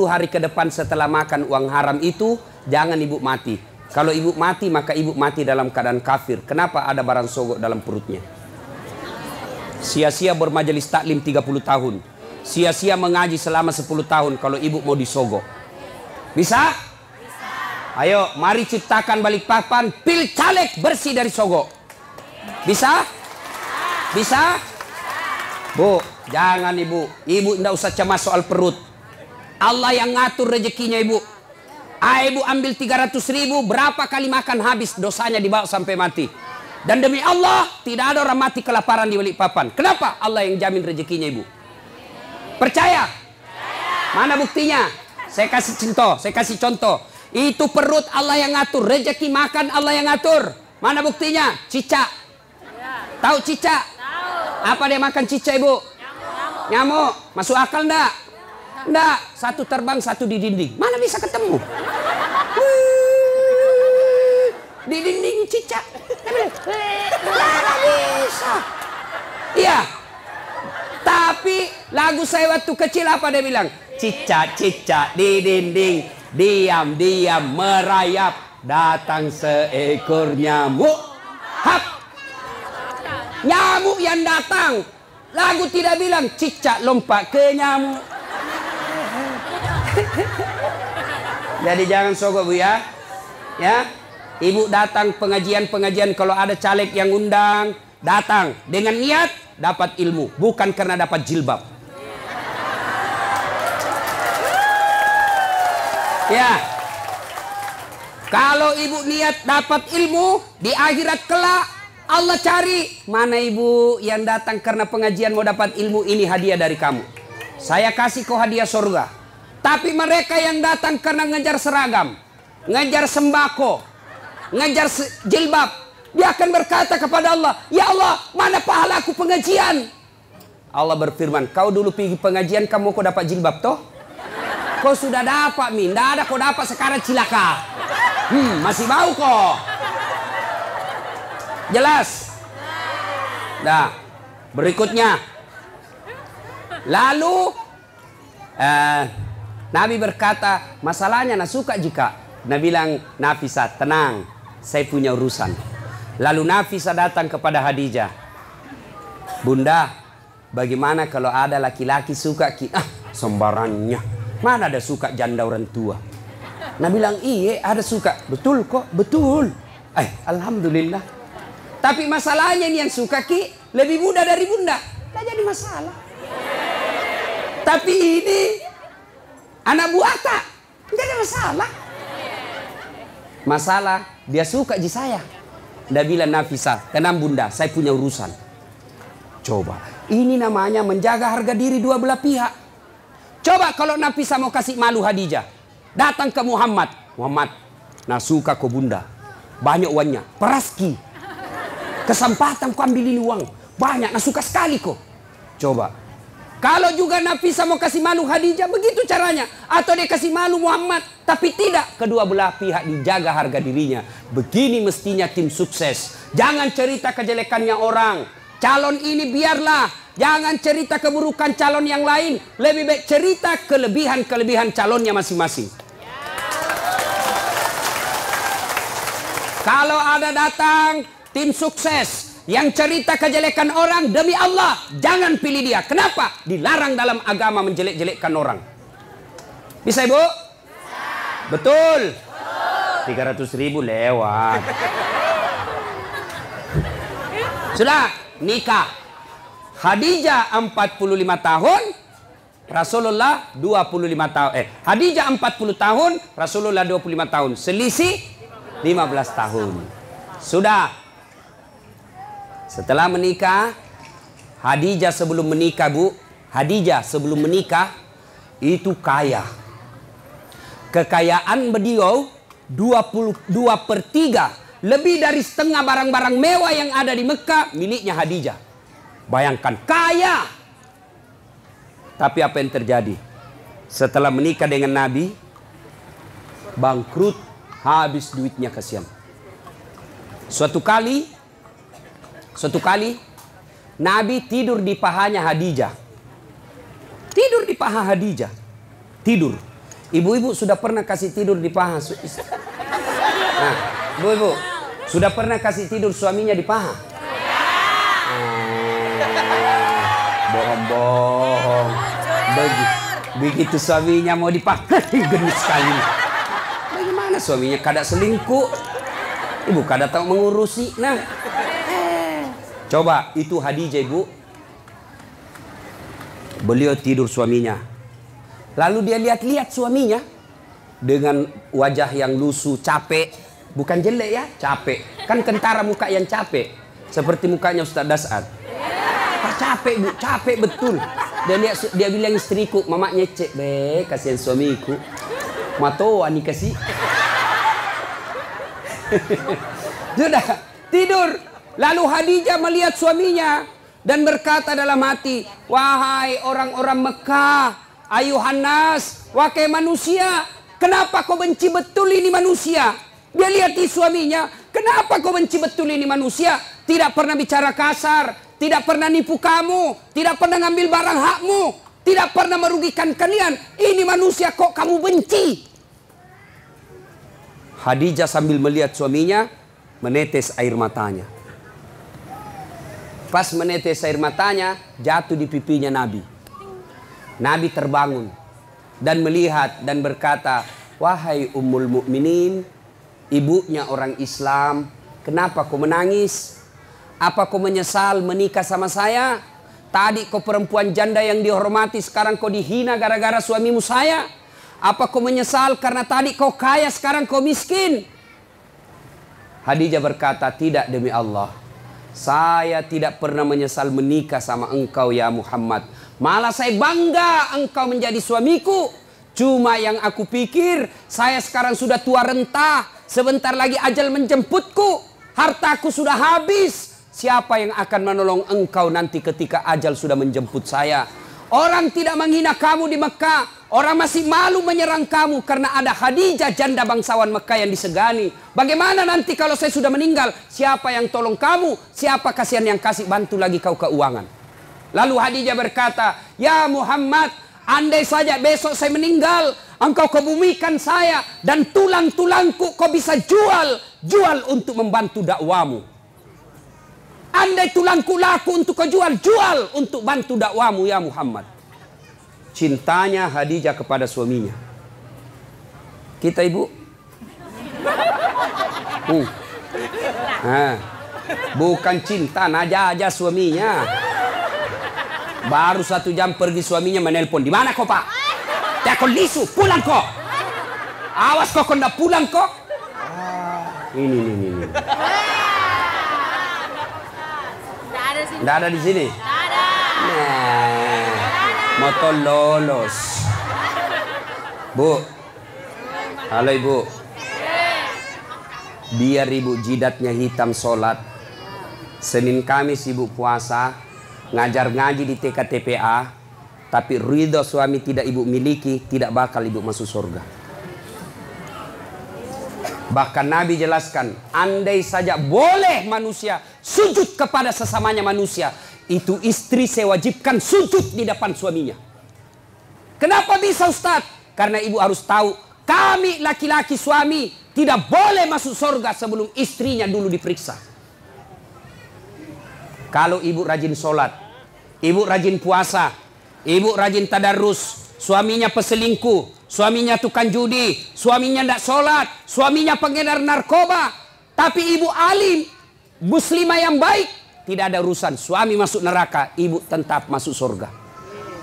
hari ke depan setelah makan uang haram itu, jangan Ibu mati. Kalau Ibu mati, maka Ibu mati dalam keadaan kafir. Kenapa ada barang sogok dalam perutnya? Sia-sia bermajelis taklim 30 tahun. Sia-sia mengaji selama 10 tahun kalau Ibu mau disogok. Bisa? Ayo, mari ciptakan Balikpapan pil caleg bersih dari sogok. Bisa? Bisa? Bu, jangan Ibu. Ibu tidak usah cemas soal perut. Allah yang ngatur rezekinya Ibu. Ibu ambil 300.000, berapa kali makan habis, dosanya dibawa sampai mati. Dan demi Allah, tidak ada orang mati kelaparan di Balikpapan. Kenapa? Allah yang jamin rezekinya Ibu. Percaya? Mana buktinya? Saya kasih contoh. Itu perut Allah yang ngatur, rezeki makan Allah yang ngatur. Mana buktinya? Cicak. Tahu cicak? Apa dia makan cicak Ibu? Nyamuk. Masuk akal enggak? Enggak, satu terbang, satu di dinding. Mana bisa ketemu? Di dinding cicak. Mana bisa? Iya. Tapi lagu saya waktu kecil apa dia bilang? Cicak-cicak di dinding, diam-diam merayap. Datang seekor nyamuk. Hap. Nyamuk yang datang. Lagu tidak bilang cicak lompat ke nyamuk. Jadi jangan sogok Bu ya. Ya. Ibu datang pengajian-pengajian, kalau ada caleg yang undang, datang dengan niat dapat ilmu, bukan karena dapat jilbab. Ya. Kalau Ibu niat dapat ilmu di akhirat kelak, Allah cari mana Ibu yang datang karena pengajian mau dapat ilmu, ini hadiah dari kamu. Saya kasih kau hadiah surga. Tapi mereka yang datang karena ngejar seragam, ngejar sembako, ngejar jilbab, dia akan berkata kepada Allah, ya Allah, mana pahalaku pengajian? Allah berfirman, kau dulu pergi pengajian, kamu kau dapat jilbab toh? Kau sudah dapat min, tidak ada kau dapat sekarang cilaka. Masih mau kok? Jelas? Nah, berikutnya. Lalu Nabi berkata, masalahnya nak suka jika. Nabi bilang, Nafisah, tenang, saya punya urusan. Lalu Nafisah datang kepada Khadijah. Bunda, bagaimana kalau ada laki-laki suka kita? Sembarangnya. Mana ada suka janda orang tua? Nabi bilang, iya ada suka. Betul kok, betul. Alhamdulillah. Tapi masalahnya ini yang suka ki lebih muda dari bunda. Tidak jadi masalah. Tapi ini anak buah tak, tidak ada masalah. Masalah dia suka di saya. Dia bilang, Nafisah, tenang bunda, saya punya urusan. Coba, ini namanya menjaga harga diri dua belah pihak. Coba kalau Nafisah mau kasih malu Khadijah, datang ke Muhammad. Muhammad, nah suka kau bunda, banyak uangnya, peraski. Kesempatan kau ambil ini uang, banyak, nah suka sekali kau. Coba, Kalau juga Nafisa mau kasih malu Khadijah, begitu caranya. Atau dia kasih malu Muhammad, tapi tidak. Kedua belah pihak dijaga harga dirinya. Begini mestinya tim sukses. Jangan cerita kejelekannya orang. Calon ini biarlah. Jangan cerita keburukan calon yang lain. Lebih baik cerita kelebihan-kelebihan calonnya masing-masing. Kalau ada datang tim sukses yang cerita kejelekan orang, demi Allah jangan pilih dia. Kenapa? Dilarang dalam agama menjelek-jelekkan orang. Bisa Ibu? Bisa. Betul? Betul. 300.000 lewat. Sudah nikah. Khadijah 45 tahun, Rasulullah 25 tahun. Khadijah 40 tahun, Rasulullah 25 tahun. Selisih 15 tahun. Sudah. Setelah menikah, Khadijah sebelum menikah, Bu, Khadijah sebelum menikah itu kaya. Kekayaan beliau 22/3, lebih dari setengah barang-barang mewah yang ada di Mekah miliknya Khadijah. Bayangkan, kaya. Tapi apa yang terjadi? Setelah menikah dengan Nabi, bangkrut, habis duitnya, kasihan. Suatu kali Nabi tidur di pahanya Khadijah. Tidur di paha Khadijah. Tidur. Ibu-ibu sudah pernah kasih tidur di paha? Nah, ibu-ibu sudah pernah kasih tidur suaminya di paha? Bohong-bohong. Begitu suaminya mau dipakai, gendut sekali. Bagaimana suaminya? Kada selingkuh. Ibu kada tahu mengurusi. Nah, coba itu Khadijah, Ibu. Beliau tidur suaminya. Lalu dia lihat-lihat suaminya dengan wajah yang lusuh, capek. Bukan jelek ya, capek. Kan kentara muka yang capek. Seperti mukanya Ustaz Dasad. Capek, Bu, capek betul. Dia bilang istriku, "Mama nyecek, be, kasihan suamiku. Matoa nih kasih." Sudah tidur. Lalu Khadijah melihat suaminya dan berkata dalam hati, "Wahai orang-orang Mekah, ayuhan nas, wahai manusia, kenapa kau benci betul ini manusia?" Dia lihat di suaminya, "Kenapa kau benci betul ini manusia? Tidak pernah bicara kasar, tidak pernah nipu kamu, tidak pernah ngambil barang hakmu, tidak pernah merugikan kalian. Ini manusia kok kamu benci?" Khadijah sambil melihat suaminya, menetes air matanya. Pas menetes air matanya, jatuh di pipinya Nabi. Nabi terbangun dan melihat dan berkata, "Wahai Ummul Mukminin, ibunya orang Islam, kenapa kau menangis? Apa kau menyesal menikah sama saya? Tadi kau perempuan janda yang dihormati, sekarang kau dihina gara-gara suamimu saya. Apa kau menyesal karena tadi kau kaya, sekarang kau miskin?" Khadijah berkata, "Tidak, demi Allah. Saya tidak pernah menyesal menikah sama engkau ya Muhammad. Malah saya bangga engkau menjadi suamiku. Cuma yang aku pikir, saya sekarang sudah tua renta. Sebentar lagi ajal menjemputku. Hartaku sudah habis. Siapa yang akan menolong engkau nanti ketika ajal sudah menjemput saya? Orang tidak menghina kamu di Mekah. Orang masih malu menyerang kamu karena ada Khadijah, janda bangsawan Mekah yang disegani. Bagaimana nanti kalau saya sudah meninggal? Siapa yang tolong kamu? Siapa kasihan yang kasih bantu lagi kau keuangan?" Lalu Khadijah berkata, "Ya Muhammad, andai saja besok saya meninggal, engkau kebumikan saya dan tulang-tulangku kau bisa jual untuk membantu dakwamu. Andai tulangku laku untuk kau jual untuk bantu dakwamu ya Muhammad." Cintanya Khadijah kepada suaminya. Kita ibu, bukan cinta, naja suaminya. Baru 1 jam pergi suaminya menelpon, "Di mana kau Pak? Tekon lisu, pulang kok. Awas kok ndak pulang kok." Ini. Nggak ada di sini. Motor lolos. Bu, halo ibu. Biar ibu jidatnya hitam sholat. Senin Kamis ibu puasa, ngajar ngaji di TKTPA. Tapi ridho suami tidak ibu miliki, tidak bakal ibu masuk surga. Bahkan Nabi jelaskan, andai saja boleh manusia sujud kepada sesamanya manusia, itu istri saya wajibkan sujud di depan suaminya. Kenapa bisa Ustaz? Karena ibu harus tahu, kami laki-laki suami tidak boleh masuk surga sebelum istrinya dulu diperiksa. Kalau ibu rajin sholat, ibu rajin puasa, ibu rajin tadarus, suaminya peselingkuh, suaminya tukang judi, suaminya tidak sholat, suaminya pengedar narkoba, tapi ibu alim, muslimah yang baik, tidak ada urusan. Suami masuk neraka, ibu tetap masuk surga.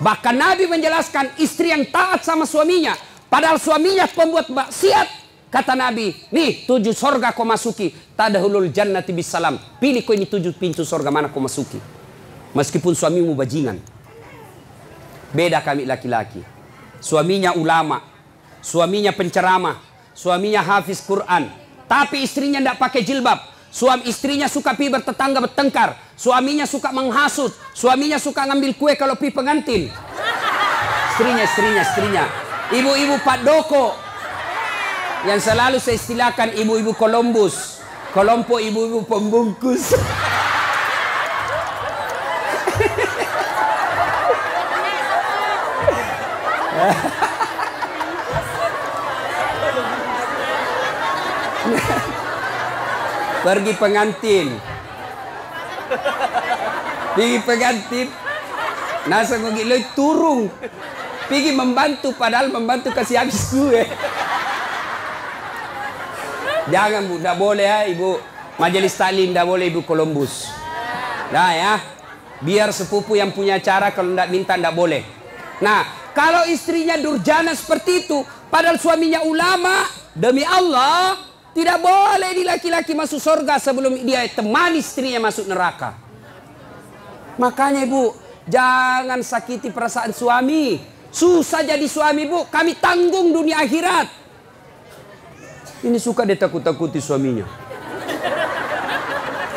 Bahkan Nabi menjelaskan istri yang taat sama suaminya, padahal suaminya pembuat maksiat, kata Nabi, nih 7 surga kau masuki, tadkhulul jannati bisalam. Pilih kau ini 7 pintu surga mana kau masuki. Meskipun suamimu bajingan. Beda kami laki-laki. Suaminya ulama, suaminya penceramah, suaminya hafiz Quran, tapi istrinya tidak pakai jilbab. Suami istrinya suka pi bertetangga bertengkar, suaminya suka menghasut, suaminya suka ngambil kue kalau pi pengantin. Istrinya. Ibu-ibu Pak Doko yang selalu saya istilahkan ibu-ibu Columbus, kelompok ibu-ibu pembungkus. Pergi pengantin, nasa ngogilo turung, pergi membantu padahal membantu kasih habis kue. Jangan bu, tidak boleh ya ibu majelis taklim, tidak boleh ibu Columbus. Nah ya, biar sepupu yang punya acara kalau tidak minta tidak boleh. Nah, kalau istrinya durjana seperti itu, padahal suaminya ulama, demi Allah, tidak boleh di laki-laki masuk surga sebelum dia temani istrinya masuk neraka. Makanya ibu, jangan sakiti perasaan suami. Susah jadi suami bu, kami tanggung dunia akhirat. Ini suka dia takut-takuti suaminya.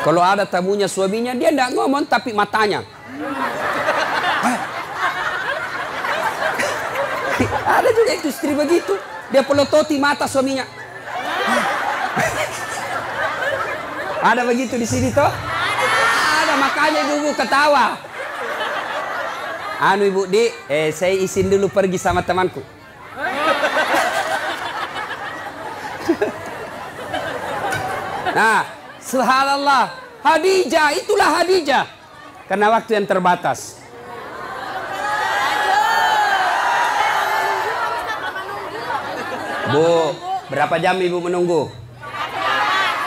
Kalau ada tamunya suaminya, dia tidak ngomong tapi matanya. Ada juga itu istri begitu. Dia pelototi mata suaminya. Ada begitu di sini toh? Ada, makanya ibu ketawa. Anu ibu di, saya izin dulu pergi sama temanku. Nah, subhanallah, Khadijah, itulah Khadijah. Karena waktu yang terbatas. Bu, berapa jam ibu menunggu?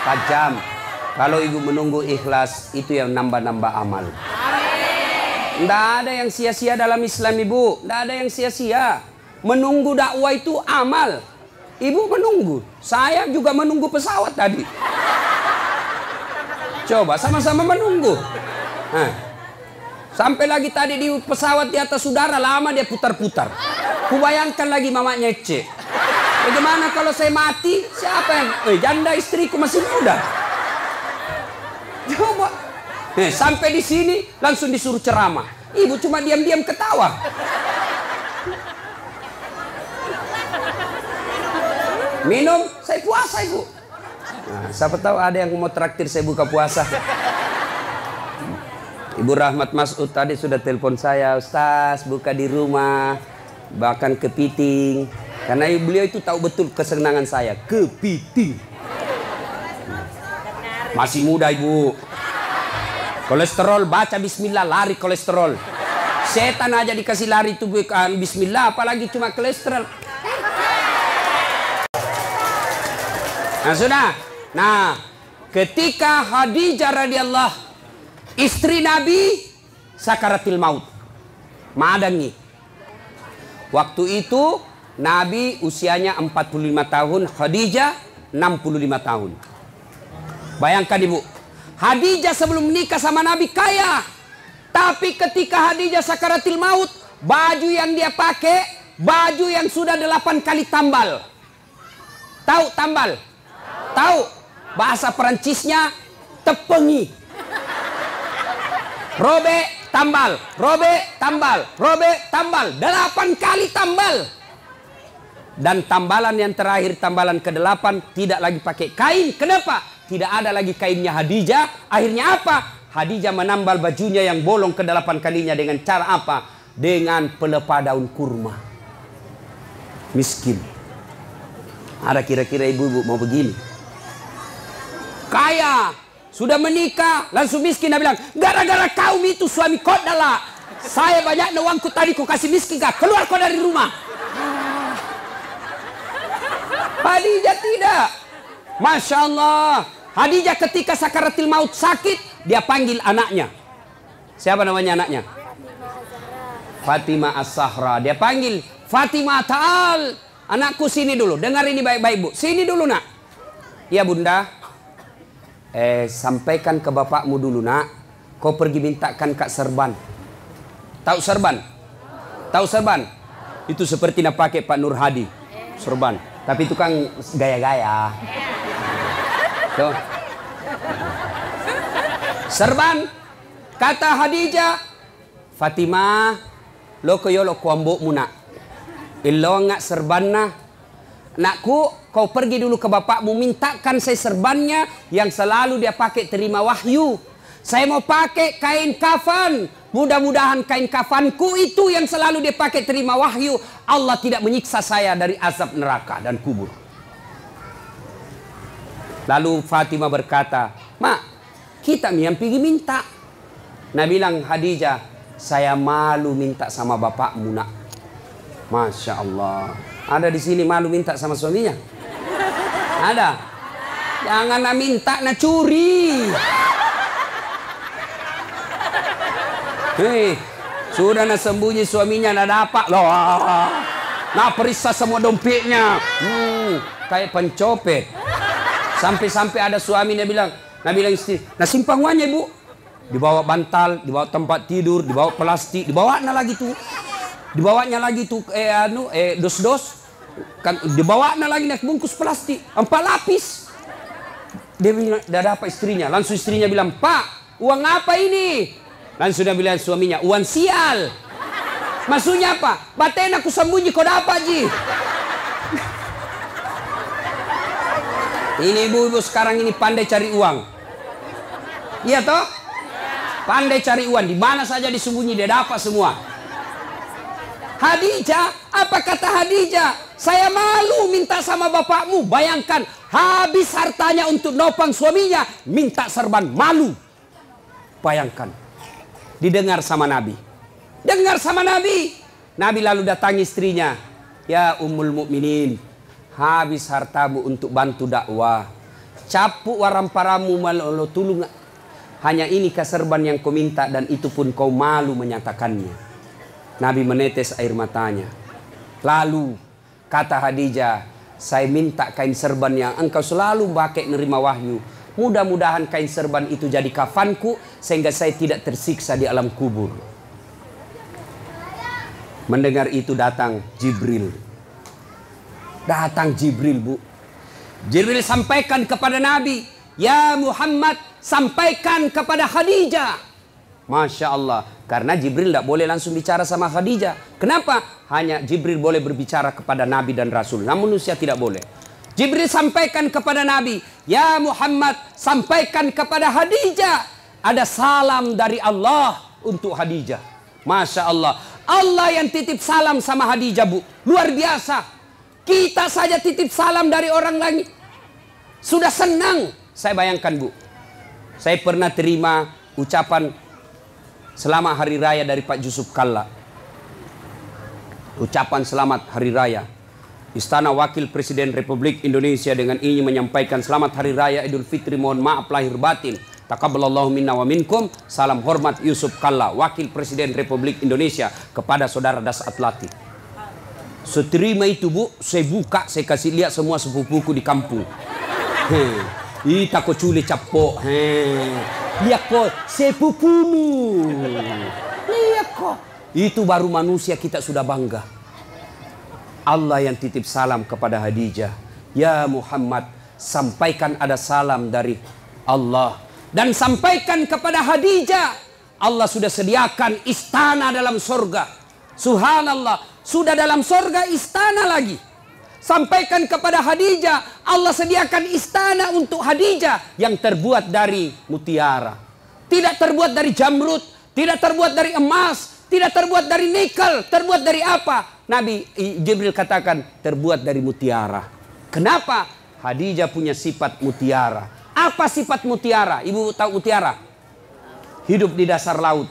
4 jam. Kalau ibu menunggu ikhlas, itu yang nambah-nambah amal. Tidak ada yang sia-sia dalam Islam ibu. Tidak ada yang sia-sia. Menunggu dakwah itu amal. Ibu menunggu. Saya juga menunggu pesawat tadi. Coba sama-sama menunggu. Nah, sampai lagi tadi di pesawat di atas udara, lama dia putar-putar. Kubayangkan lagi mamanya Ece. Bagaimana kalau saya mati? Siapa yang... janda istriku masih muda. Coba. Sampai di sini langsung disuruh ceramah. Ibu cuma diam-diam ketawa. Minum, saya puasa ibu. Nah, siapa tahu ada yang mau traktir saya buka puasa. Ibu Rahmat Mas'ud tadi sudah telepon saya, Ustaz buka di rumah, bahkan kepiting. Karena beliau itu tahu betul kesenangan saya, kepiting. Masih muda ibu. Kolesterol, baca bismillah, lari kolesterol. Setan aja dikasih lari itu bukan bismillah, apalagi cuma kolesterol. Nah sudah. Nah, ketika Khadijah radhiyallahu istri Nabi sakaratil maut, madangi. Waktu itu Nabi usianya 45 tahun, Khadijah 65 tahun. Bayangkan ibu, Khadijah sebelum menikah sama Nabi kaya, tapi ketika Khadijah sakaratil maut, baju yang dia pakai baju yang sudah 8 kali tambal. Tahu tambal? Tahu? Bahasa Perancisnya tepengi. Robek tambal, robek, tambal, robek, tambal. 8 kali tambal. Dan tambalan yang terakhir, tambalan ke-8, tidak lagi pakai kain. Kenapa? Tidak ada lagi kainnya Khadijah. Akhirnya apa? Khadijah menambal bajunya yang bolong ke-8 kalinya dengan cara apa? Dengan pelepah daun kurma. Miskin. Ada kira-kira ibu-ibu mau begini? Kaya, sudah menikah, langsung miskin. Dia bilang, gara-gara kaum itu suami kau adalah. Saya banyak uangku tadi ku kasih miskin kah? Keluar kau dari rumah. Khadijah tidak. Masya Allah. Khadijah ketika sakaratil maut sakit, dia panggil anaknya. Siapa namanya anaknya? Fatimah As-Zahra. Dia panggil, Fatimah ta'al. Anakku sini dulu. Dengar ini baik-baik bu. Sini dulu nak. Ya bunda. Sampaikan ke bapakmu dulu nak. Kau pergi mintakan Kak Serban. Tahu serban? Tahu serban? Itu seperti nak pakai Pak Nur Hadi. Serban. Tapi itu kan gaya-gaya. Tuh. Serban. Kata Khadijah, Fatimah, lo koyo lo kuambokmu nak. Ilo ngak serbanna. Nakku, kau pergi dulu ke bapakmu, mintakan saya serbannya yang selalu dia pakai terima wahyu. Saya mau pakai kain kafan. Mudah-mudahan kain kafanku itu yang selalu dia pakai terima wahyu. Allah tidak menyiksa saya dari azab neraka dan kubur. Lalu Fatimah berkata, Mak, kita yang pergi minta. Nah bilang Khadijah, saya malu minta sama bapakmu nak. Masya Allah. Ada di sini malu minta sama suaminya? Ada? Jangan nak minta, nak curi. Hei, sudah nak sembunyi suaminya nak dapat loh. Nak periksa semua dompetnya. Kayak pencopet. Sampai-sampai ada suami dia bilang, istri, nah simpang uangnya ibu. Dibawa bantal, dibawa tempat tidur, dibawa plastik, dibawanya lagi tuh. Dibawanya lagi tuh dos-dos. Kan dibawanya lagi naik bungkus plastik 4 lapis. Dia bilang, dah dapat istrinya. Langsung istrinya bilang, Pak, uang apa ini? Langsung dia bilang suaminya, uang sial. Maksudnya apa? Baten aku sembunyi kau dapat ji. Ini ibu-ibu sekarang ini pandai cari uang. Iya toh? Pandai cari uang. Di mana saja disembunyi dia dapat semua. Khadijah, apa kata Khadijah? Saya malu minta sama bapakmu. Bayangkan, habis hartanya untuk nopang suaminya, minta serban, malu. Bayangkan. Didengar sama Nabi. Dengar sama Nabi. Nabi lalu datangi istrinya. Ya Ummul Mukminin, habis hartamu untuk bantu dakwah. Capuk waramparamu malu tulung. Hanya ini keserban yang kau minta dan itu pun kau malu menyatakannya. Nabi menetes air matanya. Lalu kata Khadijah, saya minta kain serban yang engkau selalu pakai nerima wahyu. Mudah-mudahan kain serban itu jadi kafanku sehingga saya tidak tersiksa di alam kubur. Mendengar itu datang Jibril. Datang Jibril bu. Jibril sampaikan kepada Nabi, ya Muhammad, sampaikan kepada Khadijah. Masya Allah. Karena Jibril tidak boleh langsung bicara sama Khadijah. Kenapa? Hanya Jibril boleh berbicara kepada Nabi dan Rasul. Namun manusia tidak boleh. Jibril sampaikan kepada Nabi, ya Muhammad, sampaikan kepada Khadijah. Ada salam dari Allah untuk Khadijah. Masya Allah. Allah yang titip salam sama Khadijah bu. Luar biasa. Kita saja titip salam dari orang lain. Sudah senang. Saya bayangkan bu. Saya pernah terima ucapan selamat hari raya dari Pak Yusuf Kalla. Ucapan selamat hari raya. Istana Wakil Presiden Republik Indonesia dengan ini menyampaikan selamat hari raya Idul Fitri, mohon maaf lahir batin. Taqabbalallahu minna wa minkum. Salam hormat Yusuf Kalla, Wakil Presiden Republik Indonesia, kepada saudara Das Atlati. Seterima itu bu, saya buka, saya kasih lihat semua sepupuku di kampung. Ita ko culi capok. Lihat kok sepupumu. Lihat kok. Itu baru manusia kita sudah bangga. Allah yang titip salam kepada Khadijah. Ya Muhammad, sampaikan ada salam dari Allah. Dan sampaikan kepada Khadijah, Allah sudah sediakan istana dalam surga. Subhanallah, sudah dalam surga istana lagi. Sampaikan kepada Khadijah, Allah sediakan istana untuk Khadijah yang terbuat dari mutiara. Tidak terbuat dari jamrud, tidak terbuat dari emas, tidak terbuat dari nikel. Terbuat dari apa? Nabi Jibril katakan terbuat dari mutiara. Kenapa? Khadijah punya sifat mutiara. Apa sifat mutiara? Ibu tahu mutiara? Hidup di dasar laut.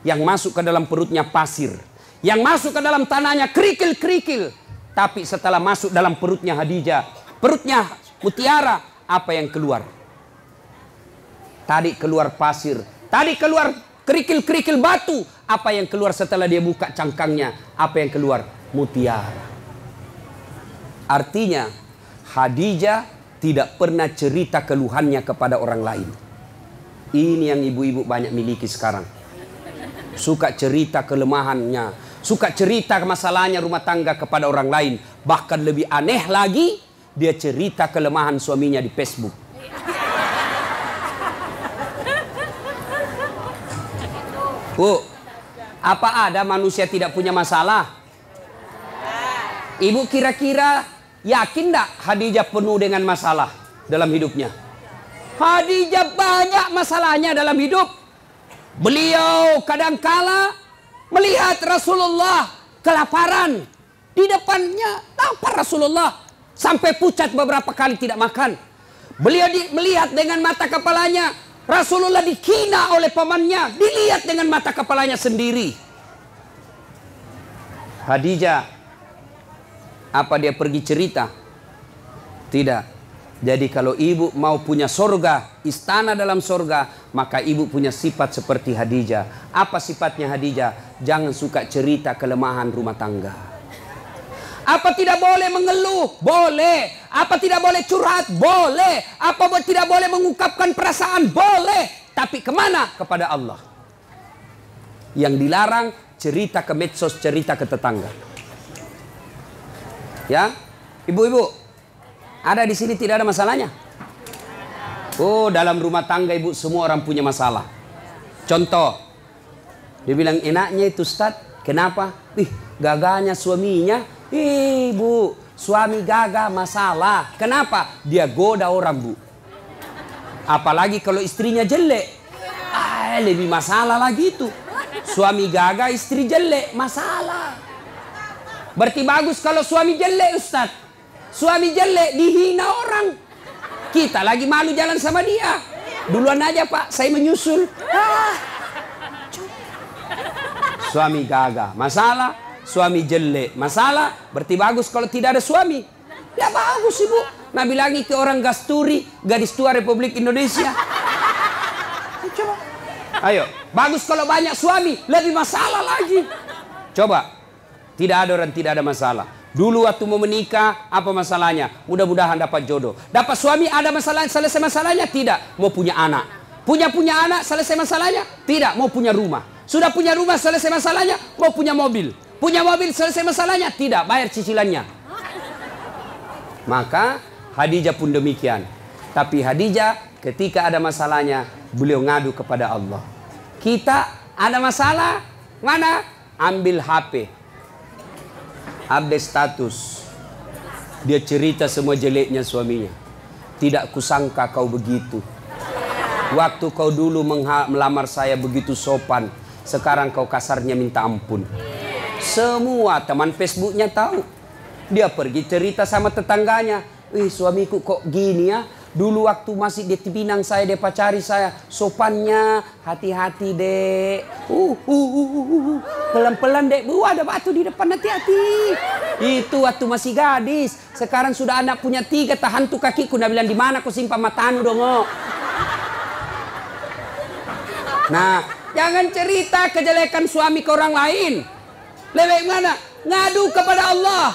Yang masuk ke dalam perutnya pasir. Yang masuk ke dalam tanahnya kerikil-kerikil. Tapi setelah masuk dalam perutnya Khadijah, perutnya mutiara, apa yang keluar? Tadi keluar pasir, tadi keluar kerikil-kerikil batu. Apa yang keluar setelah dia buka cangkangnya? Apa yang keluar? Mutiara. Artinya Khadijah tidak pernah cerita keluhannya kepada orang lain. Ini yang ibu-ibu banyak miliki sekarang. Suka cerita kelemahannya, suka cerita masalahnya rumah tangga kepada orang lain. Bahkan lebih aneh lagi, dia cerita kelemahan suaminya di Facebook. Bu, apa ada manusia tidak punya masalah? Ibu kira-kira yakin tidak Khadijah penuh dengan masalah dalam hidupnya? Khadijah banyak masalahnya dalam hidup. Beliau kadangkala melihat Rasulullah kelaparan. Di depannya lapar Rasulullah. Sampai pucat beberapa kali tidak makan. Beliau melihat dengan mata kepalanya. Rasulullah dihina oleh pamannya. Dilihat dengan mata kepalanya sendiri. Khadijah, apa dia pergi cerita? Tidak. Jadi kalau ibu mau punya surga, istana dalam surga, maka ibu punya sifat seperti Khadijah. Apa sifatnya Khadijah? Jangan suka cerita kelemahan rumah tangga. Apa tidak boleh mengeluh? Boleh. Apa tidak boleh curhat? Boleh. Apa tidak boleh mengungkapkan perasaan? Boleh. Tapi kemana? Kepada Allah. Yang dilarang cerita ke medsos, cerita ke tetangga. Ya, ibu-ibu. Ada di sini tidak ada masalahnya? Oh, dalam rumah tangga ibu semua orang punya masalah. Contoh, dia bilang enaknya itu Ustaz. Kenapa? Gagahnya suaminya. Bu, suami gagah masalah. Kenapa? Dia goda orang, Bu. Apalagi kalau istrinya jelek. Lebih masalah lagi itu. Suami gagah, istri jelek, masalah. Berarti bagus kalau suami jelek, Ustaz. Suami jelek dihina orang. Kita lagi malu jalan sama dia. Duluan aja Pak, saya menyusul. Suami gagah, masalah. Suami jelek, masalah. Berarti bagus kalau tidak ada suami. Ya bagus Ibu. Nabi lagi ke orang Gasturi, gadis tua Republik Indonesia. Coba. Ayo, bagus kalau banyak suami, lebih masalah lagi. Coba. Tidak ada orang tidak ada masalah. Dulu waktu mau menikah, apa masalahnya? Mudah-mudahan dapat jodoh. Dapat suami, ada masalah, selesai masalahnya? Tidak. Mau punya anak. Punya anak, selesai masalahnya? Tidak. Mau punya rumah. Sudah punya rumah, selesai masalahnya? Mau punya mobil. Punya mobil, selesai masalahnya? Tidak. Bayar cicilannya. Maka Khadijah pun demikian. Tapi Khadijah ketika ada masalahnya, beliau ngadu kepada Allah. Kita ada masalah, mana? Ambil HP. Update status. Dia cerita semua jeleknya suaminya. Tidak kusangka kau begitu. Waktu kau dulu melamar saya begitu sopan. Sekarang kau kasarnya minta ampun. Semua teman Facebooknya tahu. Dia pergi cerita sama tetangganya. Suamiku kok gini ya. Dulu waktu masih di Pinang saya, dia pacari saya. Sopannya, hati-hati dek. Pelan-pelan dek. Bu, ada batu di depan, hati-hati. Itu waktu masih gadis. Sekarang sudah anak punya 3, tahan tuh kakiku. Dia bilang, di mana kau simpan matanu dong? Nah, jangan cerita kejelekan suami ke orang lain. Lebih mana? Ngadu kepada Allah.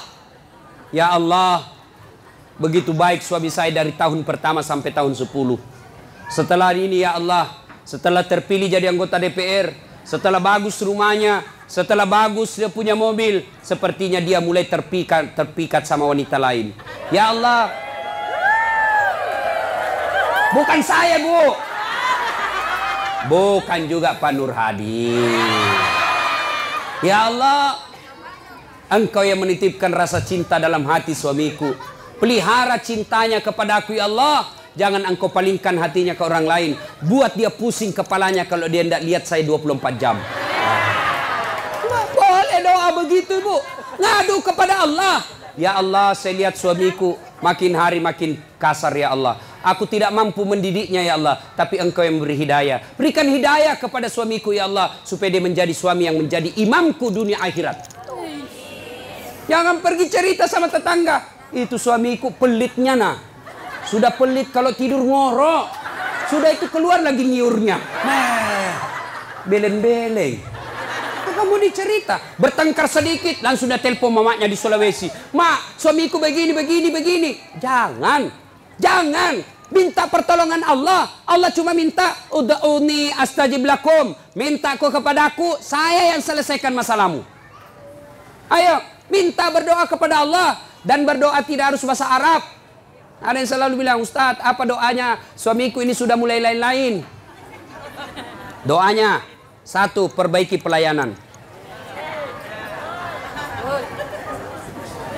Ya Allah. Begitu baik suami saya dari tahun pertama sampai tahun 10. Setelah ini ya Allah, setelah terpilih jadi anggota DPR, setelah bagus rumahnya, setelah bagus dia punya mobil, sepertinya dia mulai terpikat sama wanita lain. Ya Allah. Bukan saya, Bu. Bukan juga Pak Nur Hadi. Ya Allah, Engkau yang menitipkan rasa cinta dalam hati suamiku. Pelihara cintanya kepadaku ya Allah. Jangan Engkau palingkan hatinya ke orang lain. Buat dia pusing kepalanya kalau dia tidak lihat saya 24 jam. Boleh doa begitu Bu. Ngadu kepada Allah. Ya Allah, saya lihat suamiku makin hari makin kasar ya Allah. Aku tidak mampu mendidiknya ya Allah. Tapi Engkau yang memberi hidayah. Berikan hidayah kepada suamiku ya Allah. Supaya dia menjadi suami yang menjadi imamku dunia akhirat. Jangan pergi cerita sama tetangga. Itu suamiku pelitnya nah. Sudah pelit kalau tidur ngorok. Sudah itu keluar lagi nyiurnya. Nah, beleng-beleng. Kamu dicerita, bertengkar sedikit langsung sudah telepon mamanya di Sulawesi. Mak, suamiku begini. Jangan minta pertolongan Allah. Allah cuma minta ud'uni astajib lakum. Minta kau kepadaku, saya yang selesaikan masalahmu. Ayo, minta berdoa kepada Allah. Dan berdoa tidak harus bahasa Arab. Ada yang selalu bilang, Ustadz, apa doanya? Suamiku ini sudah mulai lain-lain. Doanya, 1, perbaiki pelayanan.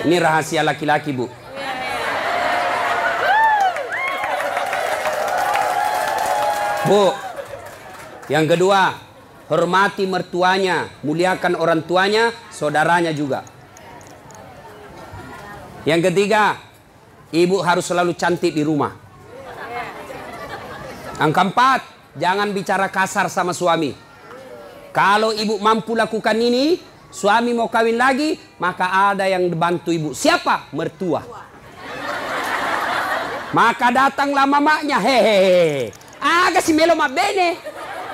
Ini rahasia laki-laki Bu. Bu, yang kedua, hormati mertuanya, muliakan orang tuanya, saudaranya juga. Yang ketiga, ibu harus selalu cantik di rumah. Yang keempat, jangan bicara kasar sama suami. Kalau ibu mampu lakukan ini, suami mau kawin lagi, maka ada yang bantu ibu. Siapa? Mertua. Maka datanglah mamanya, hehehe. Agak si melo ma bene.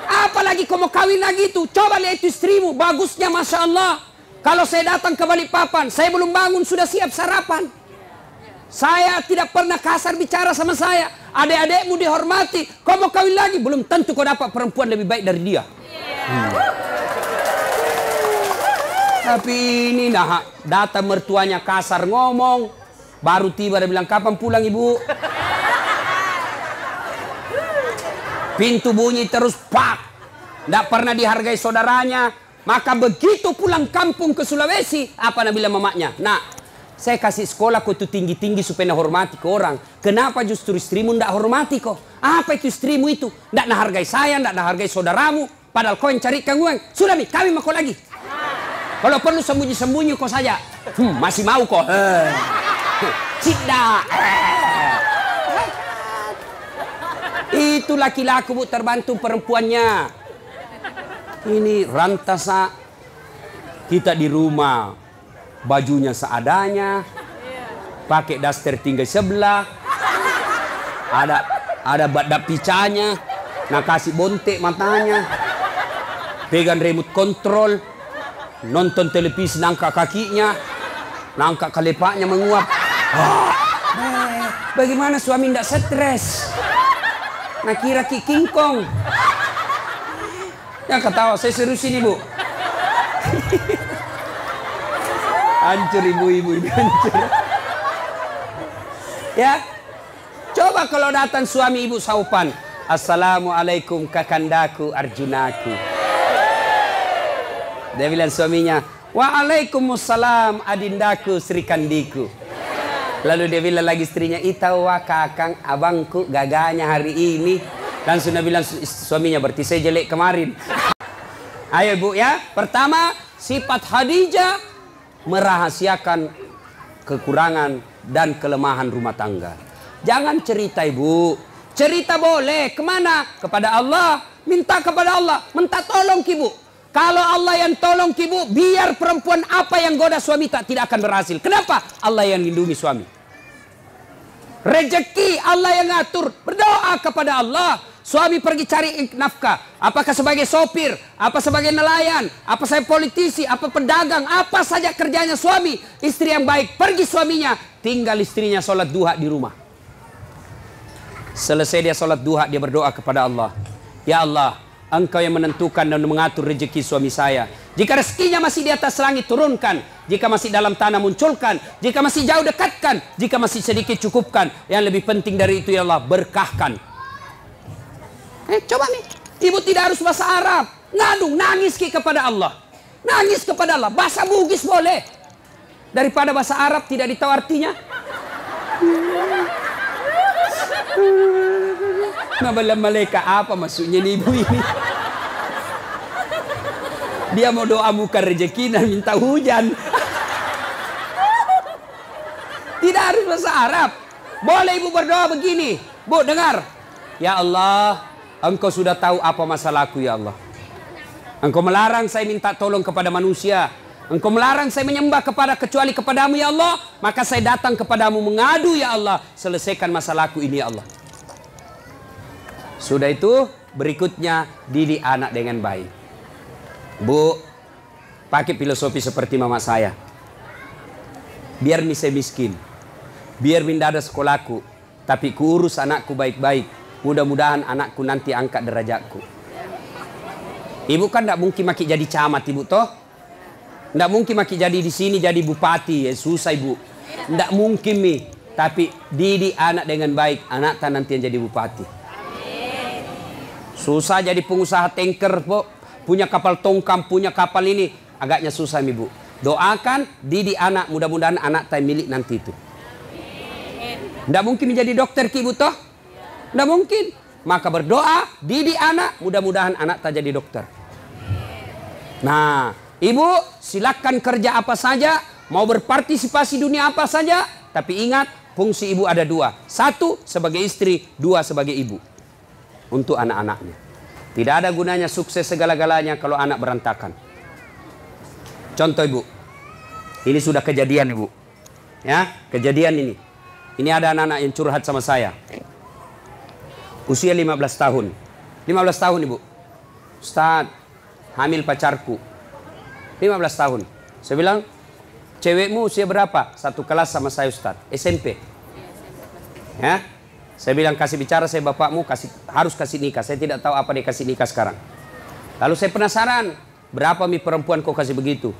Apalagi kau mau kawin lagi itu. Coba lihat itu istrimu, bagusnya Masya Allah. Kalau saya datang ke Balikpapan, saya belum bangun sudah siap sarapan. Saya tidak pernah kasar bicara sama saya. Adik-adikmu dihormati. Kau mau kawin lagi, belum tentu kau dapat perempuan lebih baik dari dia. Tapi ini nah, datang mertuanya kasar ngomong. Baru tiba dia bilang, kapan pulang ibu? Pintu bunyi terus, pak. Tidak pernah dihargai saudaranya. Maka begitu pulang kampung ke Sulawesi, apa nak bilang mamanya? Nah, saya kasih sekolah kau itu tinggi-tinggi supaya nak hormati ke orang. Kenapa justru istrimu tidak hormati kau? Apa itu istrimu itu? Tidak nak hargai saya, tidak nak hargai saudaramu. Padahal kau yang carikan uang. Sudah nih, kawin sama kau lagi. Kalau perlu sembunyi-sembunyi kau saja. Masih mau kau? Tidak. Itu laki-laki Bu terbantu perempuannya. Ini rantasa kita di rumah. Bajunya seadanya. Pakai daster tinggal sebelah. Ada badak picanya. Nah kasih bontek matanya. Pegang remote control. Nonton televisi nangka kakinya. Nangka kelepaknya menguap. Bagaimana suami tidak stres? Nah kira King Kong. Yang ketawa, saya serius ini Bu. Hancur ibu-ibu ini hancur. Ya, coba kalau datang suami ibu saupan. Assalamualaikum kakandaku Arjunaku. Dia bilang suaminya, waalaikumsalam adindaku Sri Kandiku. Lalu dia bilang lagi istrinya, itawa kakang abangku gaganya hari ini. Langsung dia bilang suaminya, berarti saya jelek kemarin. Ayo Bu ya. Pertama, sifat Khadijah merahasiakan kekurangan dan kelemahan rumah tangga. Jangan cerita Ibu. Cerita boleh. Kemana? Kepada Allah. Minta kepada Allah. Minta tolong Ibu. Kalau Allah yang tolong Ibu, biar perempuan apa yang goda suami tidak akan berhasil. Kenapa? Allah yang lindungi suami. Rezeki Allah yang ngatur. Berdoa kepada Allah. Suami pergi cari nafkah. Apakah sebagai sopir, apa sebagai nelayan, apa saya politisi, apa pedagang, apa saja kerjanya suami. Istri yang baik, pergi suaminya. Tinggal istrinya sholat duha di rumah. Selesai dia sholat duha, dia berdoa kepada Allah. Ya Allah, Engkau yang menentukan dan mengatur rezeki suami saya. Jika rezekinya masih di atas langit, turunkan. Jika masih dalam tanah, munculkan. Jika masih jauh, dekatkan. Jika masih sedikit, cukupkan. Yang lebih penting dari itu, ya Allah, berkahkan. Coba nih, Ibu tidak harus bahasa Arab. Ngadu, nangis kepada Allah. Nangis kepada Allah. Bahasa Bugis boleh. Daripada bahasa Arab tidak ditahu artinya. Nabala malaikat apa maksudnya nih ibu ini? Dia mau doa bukan rezeki dan minta hujan. Tidak harus bahasa Arab. Boleh ibu berdoa begini. Bu, dengar. Ya Allah, Engkau sudah tahu apa masalahku ya Allah. Engkau melarang saya minta tolong kepada manusia. Engkau melarang saya menyembah kecuali kepadamu ya Allah. Maka saya datang kepadamu mengadu ya Allah. Selesaikan masalahku ini ya Allah. Sudah itu berikutnya didik anak dengan baik. Bu, pakai filosofi seperti mama saya. Biar saya miskin. Biar minda ada sekolahku. Tapi kuurus anakku baik-baik. Mudah-mudahan anakku nanti angkat derajatku. Ibu kan tidak mungkin maki jadi camat ibu toh. Tidak mungkin maki jadi di sini jadi bupati. Ya, susah ibu. Tidak mungkin mi. Tapi didik anak dengan baik. Anak tak nanti yang jadi bupati. Susah jadi pengusaha tanker po. Punya kapal tongkang, punya kapal ini. Agaknya susah mi bu. Doakan didik anak. Mudah-mudahan anak tak milik nanti itu. Tidak mungkin menjadi dokter ki ibu toh. Tidak mungkin. Maka berdoa, didik anak, mudah-mudahan anak tak jadi dokter. Nah, ibu silakan kerja apa saja, mau berpartisipasi dunia apa saja, tapi ingat fungsi ibu ada dua. Satu sebagai istri, dua sebagai ibu. Untuk anak-anaknya. Tidak ada gunanya sukses segala-galanya kalau anak berantakan. Contoh ibu, ini sudah kejadian ibu. Ya, kejadian ini. Ini ada anak-anak yang curhat sama saya. Usia 15 tahun. 15 tahun ibu. Ustaz, hamil pacarku. 15 tahun. Saya bilang, cewekmu usia berapa? Satu kelas sama saya Ustaz. SMP. Ya. Saya bilang, kasih bicara saya bapakmu harus kasih nikah. Saya tidak tahu apa dia kasih nikah sekarang. Lalu saya penasaran. Berapa mi perempuan kau kasih begitu?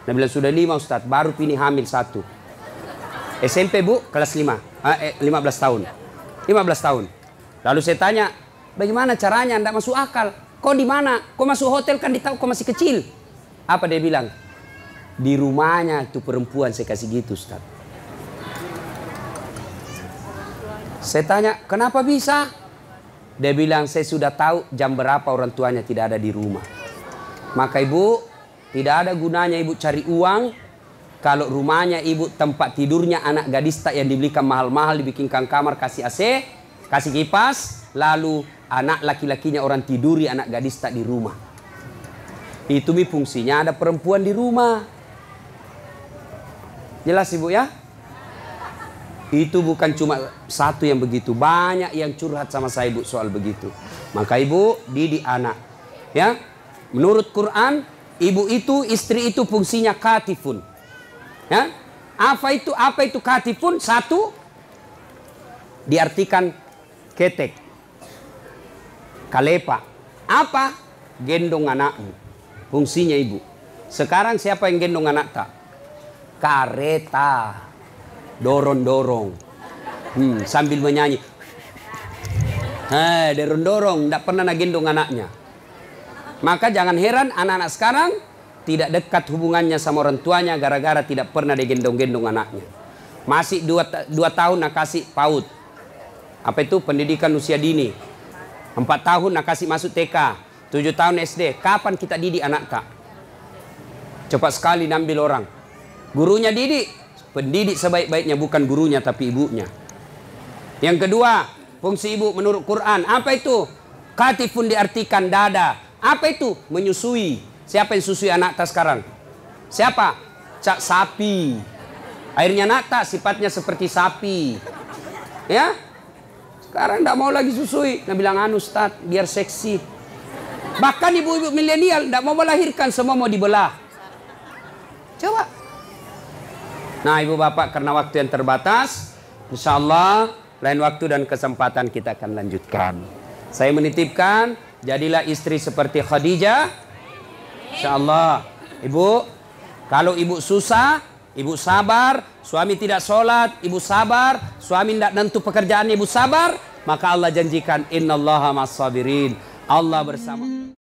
Dia bilang, sudah 5 Ustaz. Baru pilih hamil 1. SMP bu, kelas 5. 15 tahun. 15 tahun. Lalu saya tanya, bagaimana caranya? Tidak masuk akal. Kau di mana? Kau masuk hotel kan ditahu kau masih kecil. Apa dia bilang? Di rumahnya itu perempuan saya kasih gitu Ustaz. Saya tanya, kenapa bisa? Dia bilang, saya sudah tahu jam berapa orang tuanya tidak ada di rumah. Maka ibu, tidak ada gunanya ibu cari uang. Kalau rumahnya ibu tempat tidurnya anak gadis tak yang dibelikan mahal-mahal, dibikinkan kamar, kasih AC, kasih kipas, lalu anak laki-lakinya orang tiduri, anak gadis tak di rumah. Itu mi fungsinya ada perempuan di rumah. Jelas ibu ya? Itu bukan cuma satu yang begitu, banyak yang curhat sama saya ibu soal begitu. Maka ibu didik anak. Ya, menurut Quran, ibu itu, istri itu fungsinya katifun. Ya, apa itu katifun? Satu, diartikan ketek, kalepa. Apa? Gendong anakmu. Fungsinya ibu. Sekarang siapa yang gendong anak tak? Kareta. Dorong-dorong. Sambil menyanyi. Dorong-dorong. Tidak pernah gendong anaknya. Maka jangan heran anak-anak sekarang tidak dekat hubungannya sama orang tuanya gara-gara tidak pernah digendong-gendong anaknya. Masih 2 tahun nak kasih PAUD. Apa itu? Pendidikan usia dini. 4 tahun nak kasih masuk TK. 7 tahun SD. Kapan kita didik anak tak? Cepat sekali nambil orang. Gurunya didik. Pendidik sebaik-baiknya bukan gurunya tapi ibunya. Yang kedua, fungsi ibu menurut Quran. Apa itu? Katifun diartikan dada. Apa itu? Menyusui. Siapa yang susui anak tak sekarang? Siapa? Cak sapi. Akhirnya anak tak sifatnya seperti sapi. Ya? Sekarang tidak mau lagi susui. Nah bilang anu Ustaz, biar seksi. Bahkan ibu-ibu milenial tidak mau melahirkan, semua mau dibelah. Coba. Nah ibu bapak, karena waktu yang terbatas, insya Allah lain waktu dan kesempatan kita akan lanjutkan. Saya menitipkan, jadilah istri seperti Khadijah. Insya Allah. Ibu, kalau ibu susah, ibu sabar. Suami tidak sholat, ibu sabar. Suami tidak nentu pekerjaan, ibu sabar. Maka Allah janjikan, innallaha ma'as sabirin. Allah bersama.